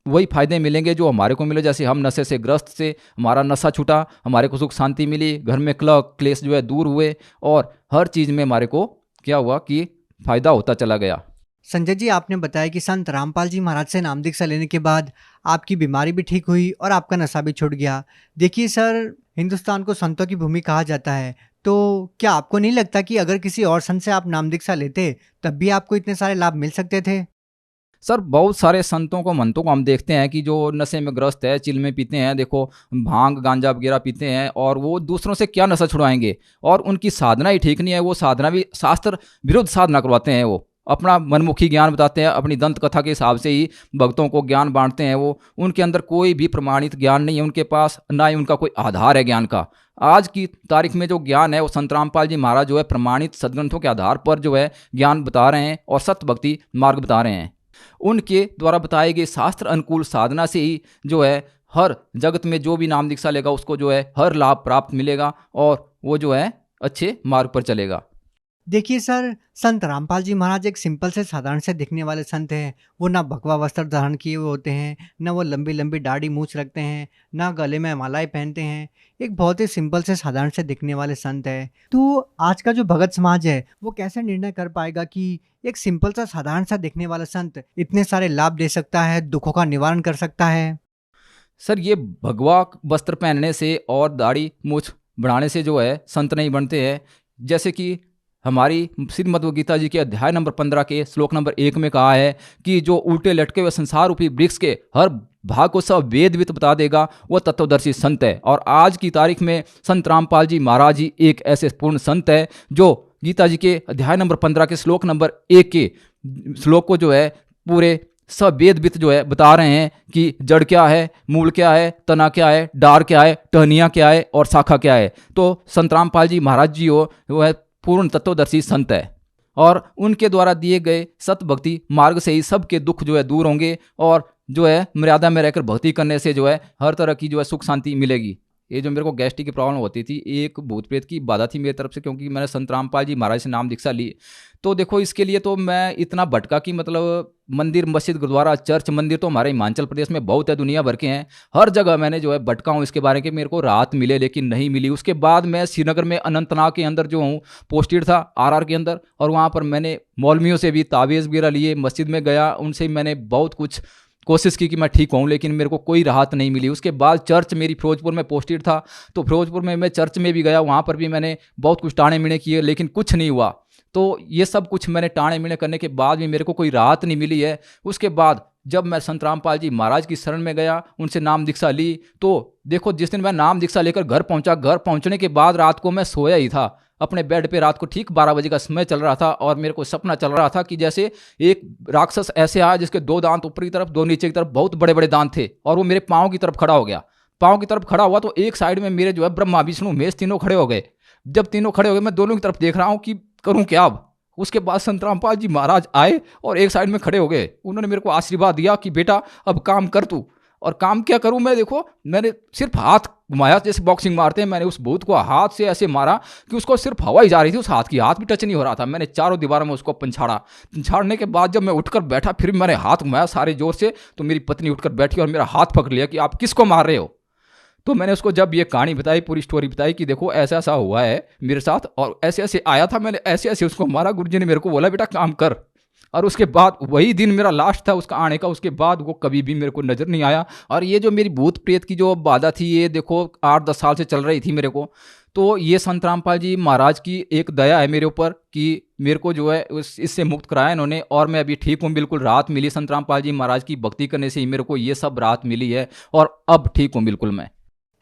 [SPEAKER 5] वही फायदे मिलेंगे जो हमारे को मिले। जैसे हम नशे से ग्रस्त से, हमारा नशा छूटा, हमारे को सुख शांति मिली, घर में क्लेश जो है दूर हुए, और हर चीज़ में हमारे को क्या हुआ कि फायदा होता चला गया।
[SPEAKER 4] संजय जी आपने बताया कि संत रामपाल जी महाराज से नाम दीक्षा लेने के बाद आपकी बीमारी भी ठीक हुई और आपका नशा भी छूट गया। देखिए सर, हिंदुस्तान को संतों की भूमि कहा जाता है, तो क्या आपको नहीं लगता कि अगर किसी और संत से आप नाम दीक्षा लेते तब भी आपको इतने सारे लाभ मिल सकते थे?
[SPEAKER 5] सर बहुत सारे संतों को, महंतों को हम देखते हैं कि जो नशे में ग्रस्त है, चिलमे पीते हैं, देखो भांग गांजा वगैरह पीते हैं, और वो दूसरों से क्या नशा छुड़वाएंगे, और उनकी साधना ही ठीक नहीं है। वो साधना भी शास्त्र विरुद्ध साधना करवाते हैं, वो अपना मनमुखी ज्ञान बताते हैं, अपनी दंत कथा के हिसाब से ही भक्तों को ज्ञान बांटते हैं। वो उनके अंदर कोई भी प्रमाणित ज्ञान नहीं है उनके पास, ना ही उनका कोई आधार है ज्ञान का। आज की तारीख में जो ज्ञान है वो संत रामपाल जी महाराज जो है प्रमाणित सदग्रंथों के आधार पर जो है ज्ञान बता रहे हैं, और सत्य भक्ति मार्ग बता रहे हैं। उनके द्वारा बताए गए शास्त्र अनुकूल साधना से ही जो है हर जगत में जो भी नाम दीक्षा लेगा उसको जो है हर लाभ प्राप्त मिलेगा, और वो जो है अच्छे मार्ग पर चलेगा।
[SPEAKER 4] देखिए सर, संत रामपाल जी महाराज एक सिंपल से साधारण से दिखने वाले संत हैं। वो ना भगवा वस्त्र धारण किए हुए होते हैं, ना वो लंबी लंबी दाढ़ी मूछ रखते हैं, ना गले में मालाएं पहनते हैं। एक बहुत ही सिंपल से साधारण से दिखने वाले संत है। तो आज का जो भगत समाज है वो कैसे निर्णय कर पाएगा कि एक सिंपल सा साधारण सा दिखने वाला संत इतने सारे लाभ दे सकता है, दुखों का निवारण कर सकता है?
[SPEAKER 5] सर ये भगवा वस्त्र पहनने से और दाढ़ी मूछ बढ़ाने से जो है संत नहीं बनते हैं। जैसे कि हमारी श्रीमद् भगवद गीता जी के अध्याय नंबर 15 के श्लोक नंबर 1 में कहा है कि जो उल्टे लटके हुए संसार रूपी वृक्ष के हर भाग को सब वेद वित बता देगा, वो तत्वदर्शी संत है। और आज की तारीख में संत रामपाल जी महाराज जी एक ऐसे पूर्ण संत है जो गीता जी के अध्याय नंबर 15 के श्लोक नंबर 1 के श्लोक को जो है पूरे सब वेद वित जो है बता रहे हैं कि जड़ क्या है, मूल क्या है, तना क्या है, डार क्या है, टहनियाँ क्या है और शाखा क्या है। तो संत रामपाल जी महाराज जी वो है पूर्ण तत्वदर्शी संत है, और उनके द्वारा दिए गए सत भक्ति मार्ग से ही सबके दुख जो है दूर होंगे, और जो है मर्यादा में रहकर भक्ति करने से जो है हर तरह की जो है सुख शांति मिलेगी। ये जो मेरे को गैस्ट्रिक की प्रॉब्लम होती थी, एक भूत प्रेत की बाधा थी मेरी तरफ से, क्योंकि मैंने संत रामपाल जी महाराज से नाम दीक्षा ली। तो देखो इसके लिए तो मैं इतना भटका कि मतलब मंदिर, मस्जिद, गुरुद्वारा, चर्च, मंदिर तो हमारे हिमाचल प्रदेश में बहुत है, दुनिया भर के हैं। हर जगह मैंने जो है भटका हूँ इसके बारे में, मेरे को राहत मिले लेकिन नहीं मिली। उसके बाद मैं श्रीनगर में अनंतनाग के अंदर जो हूँ पोस्टेड था RR के अंदर, और वहाँ पर मैंने मौलवियों से भी तावीज़ वगैरह लिए, मस्जिद में गया, उनसे मैंने बहुत कुछ कोशिश की कि मैं ठीक हूँ, लेकिन मेरे को कोई राहत नहीं मिली। उसके बाद चर्च मेरी फिरोजपुर में पोस्टेड था, तो फिरोजपुर में मैं चर्च में भी गया, वहाँ पर भी मैंने बहुत कुछ टाणे मिणे किए लेकिन कुछ नहीं हुआ। तो ये सब कुछ मैंने टाणे मिणे करने के बाद भी मेरे को कोई राहत नहीं मिली है। उसके बाद जब मैं संत रामपाल जी महाराज की शरण में गया, उनसे नाम दीक्षा ली, तो देखो जिस दिन मैं नाम दीक्षा लेकर घर पहुंचा, घर पहुंचने के बाद रात को मैं सोया ही था अपने बेड पे। रात को ठीक 12 बजे का समय चल रहा था और मेरे को सपना चल रहा था कि जैसे एक राक्षस ऐसे आया जिसके 2 दांत ऊपर की तरफ, 2 नीचे की तरफ, बहुत बड़े बड़े दांत थे, और वो मेरे पाँव की तरफ खड़ा हो गया। पाँव की तरफ खड़ा हुआ तो एक साइड में मेरे जो है ब्रह्मा, विष्णु, महेश तीनों खड़े हो गए। जब तीनों खड़े हो गए, मैं दोनों की तरफ देख रहा हूँ कि करूँ क्या अब। उसके बाद संत रामपाल जी महाराज आए और एक साइड में खड़े हो गए। उन्होंने मेरे को आशीर्वाद दिया कि बेटा अब काम कर तू। और काम क्या करूं मैं, देखो मैंने सिर्फ हाथ घुमाया, जैसे बॉक्सिंग मारते हैं, मैंने उस भूत को हाथ से ऐसे मारा कि उसको सिर्फ हवा ही जा रही थी, उस हाथ की, हाथ भी टच नहीं हो रहा था। मैंने चारों दीवारों में उसको पंछाड़ने के बाद जब मैं उठकर बैठा, फिर मैंने हाथ घुमाया सारे जोर से, तो मेरी पत्नी उठकर बैठी और मेरा हाथ पकड़ लिया कि आप किसको मार रहे हो। तो मैंने उसको जब ये कहानी बताई, पूरी स्टोरी बताई कि देखो ऐसा ऐसा हुआ है मेरे साथ और ऐसे ऐसे आया था, मैंने ऐसे ऐसे उसको मारा। गुरुजी ने मेरे को बोला बेटा काम कर। और उसके बाद वही दिन मेरा लास्ट था उसका आने का। उसके बाद वो कभी भी मेरे को नज़र नहीं आया। और ये जो मेरी भूत प्रेत की जो बाधा थी, ये देखो 8-10 साल से चल रही थी मेरे को। तो ये संत रामपाल जी महाराज की एक दया है मेरे ऊपर कि मेरे को जो है इससे मुक्त कराया इन्होंने, और मैं अभी ठीक हूँ, बिल्कुल राहत मिली। संत रामपाल जी महाराज की भक्ति करने से ही मेरे को ये सब राहत मिली है और अब ठीक हूँ बिल्कुल मैं।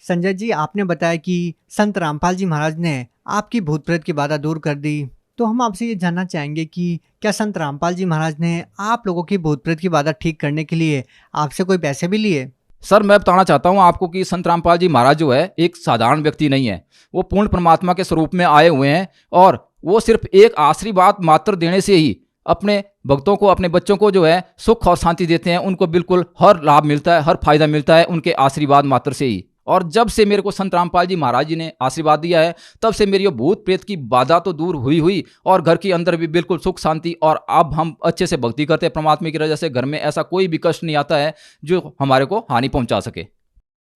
[SPEAKER 4] संजय जी, आपने बताया कि संत रामपाल जी महाराज ने आपकी भूत प्रेत की बाधा दूर कर दी, तो हम आपसे ये जानना चाहेंगे कि क्या संत रामपाल जी महाराज ने आप लोगों की भूत प्रेत की बाधा ठीक करने के लिए आपसे कोई पैसे भी लिए?
[SPEAKER 5] सर मैं बताना चाहता हूँ आपको कि संत रामपाल जी महाराज जो है एक साधारण व्यक्ति नहीं है, वो पूर्ण परमात्मा के स्वरूप में आए हुए हैं। और वो सिर्फ एक आशीर्वाद मात्र देने से ही अपने भक्तों को, अपने बच्चों को जो है सुख और शांति देते हैं। उनको बिल्कुल हर लाभ मिलता है, हर फायदा मिलता है उनके आशीर्वाद मात्र से ही। और जब से मेरे को संत रामपाल जी महाराज जी ने आशीर्वाद दिया है, तब से मेरी भूत प्रेत की बाधा तो दूर हुई और घर के अंदर भी बिल्कुल सुख शांति। और अब हम अच्छे से भक्ति करते हैं परमात्मा की वजह से। घर में ऐसा कोई भी कष्ट नहीं आता है जो हमारे को हानि पहुंचा सके।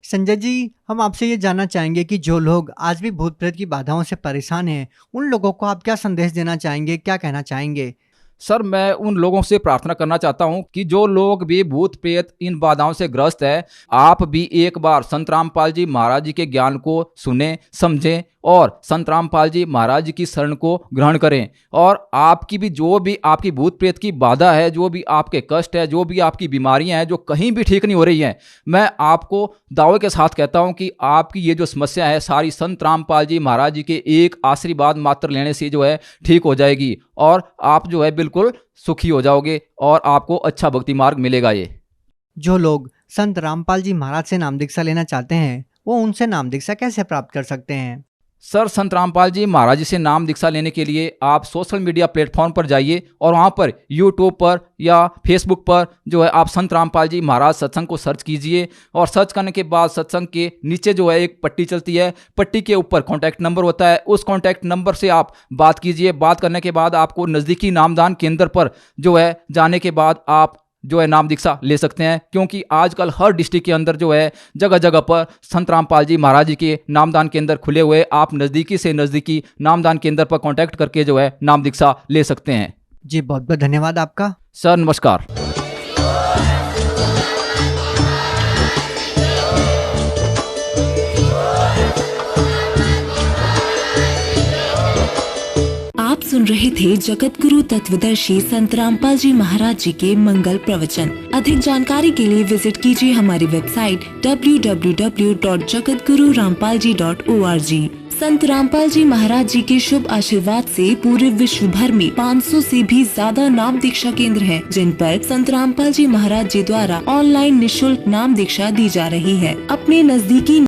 [SPEAKER 4] संजय जी, हम आपसे ये जानना चाहेंगे कि जो लोग आज भी भूत प्रेत की बाधाओं से परेशान हैं, उन लोगों को आप क्या संदेश देना चाहेंगे, क्या कहना चाहेंगे?
[SPEAKER 5] सर मैं उन लोगों से प्रार्थना करना चाहता हूं कि जो लोग भी भूत प्रेत इन बाधाओं से ग्रस्त है, आप भी एक बार संत रामपाल जी महाराज जी के ज्ञान को सुने, समझें और संत रामपाल जी महाराज जी की शरण को ग्रहण करें। और आपकी भी जो भी आपकी भूत प्रेत की बाधा है, जो भी आपके कष्ट है, जो भी आपकी बीमारियां हैं जो कहीं भी ठीक नहीं हो रही हैं, मैं आपको दावे के साथ कहता हूं कि आपकी ये जो समस्या है सारी संत रामपाल जी महाराज जी के एक आशीर्वाद मात्र लेने से जो है ठीक हो जाएगी और आप जो है बिल्कुल सुखी हो जाओगे और आपको अच्छा भक्ति मार्ग मिलेगा। ये
[SPEAKER 4] जो लोग संत रामपाल जी महाराज से नाम दीक्षा लेना चाहते हैं, वो उनसे नाम दीक्षा कैसे प्राप्त कर सकते हैं?
[SPEAKER 5] सर संत रामपाल जी महाराज जी से नाम दीक्षा लेने के लिए आप सोशल मीडिया प्लेटफॉर्म पर जाइए और वहाँ पर यूट्यूब पर या फेसबुक पर जो है आप संत रामपाल जी महाराज सत्संग को सर्च कीजिए। और सर्च करने के बाद सत्संग के नीचे जो है एक पट्टी चलती है, पट्टी के ऊपर कॉन्टैक्ट नंबर होता है, उस कॉन्टैक्ट नंबर से आप बात कीजिए। बात करने के बाद आपको नज़दीकी नामदान केंद्र पर जो है जाने के बाद आप जो है नाम दीक्षा ले सकते हैं। क्योंकि आजकल हर डिस्ट्रिक्ट के अंदर जो है जगह जगह पर संत रामपाल जी महाराज जी के नामदान केंद्र खुले हुए, आप नज़दीकी से नज़दीकी नामदान केंद्र पर कांटेक्ट करके जो है नाम दीक्षा ले सकते हैं।
[SPEAKER 4] जी बहुत बहुत धन्यवाद आपका।
[SPEAKER 5] सर नमस्कार।
[SPEAKER 6] आप सुन रहे थे जगत गुरु तत्वदर्शी संत रामपाल जी महाराज जी के मंगल प्रवचन। अधिक जानकारी के लिए विजिट कीजिए हमारी वेबसाइट www.jagatgururampalji.org। संत रामपाल जी महाराज जी के शुभ आशीर्वाद से पूरे विश्व भर में 500 से भी ज्यादा नाम दीक्षा केंद्र हैं, जिन पर संत रामपाल जी महाराज जी द्वारा ऑनलाइन निशुल्क नाम दीक्षा दी जा रही है। अपने नजदीकी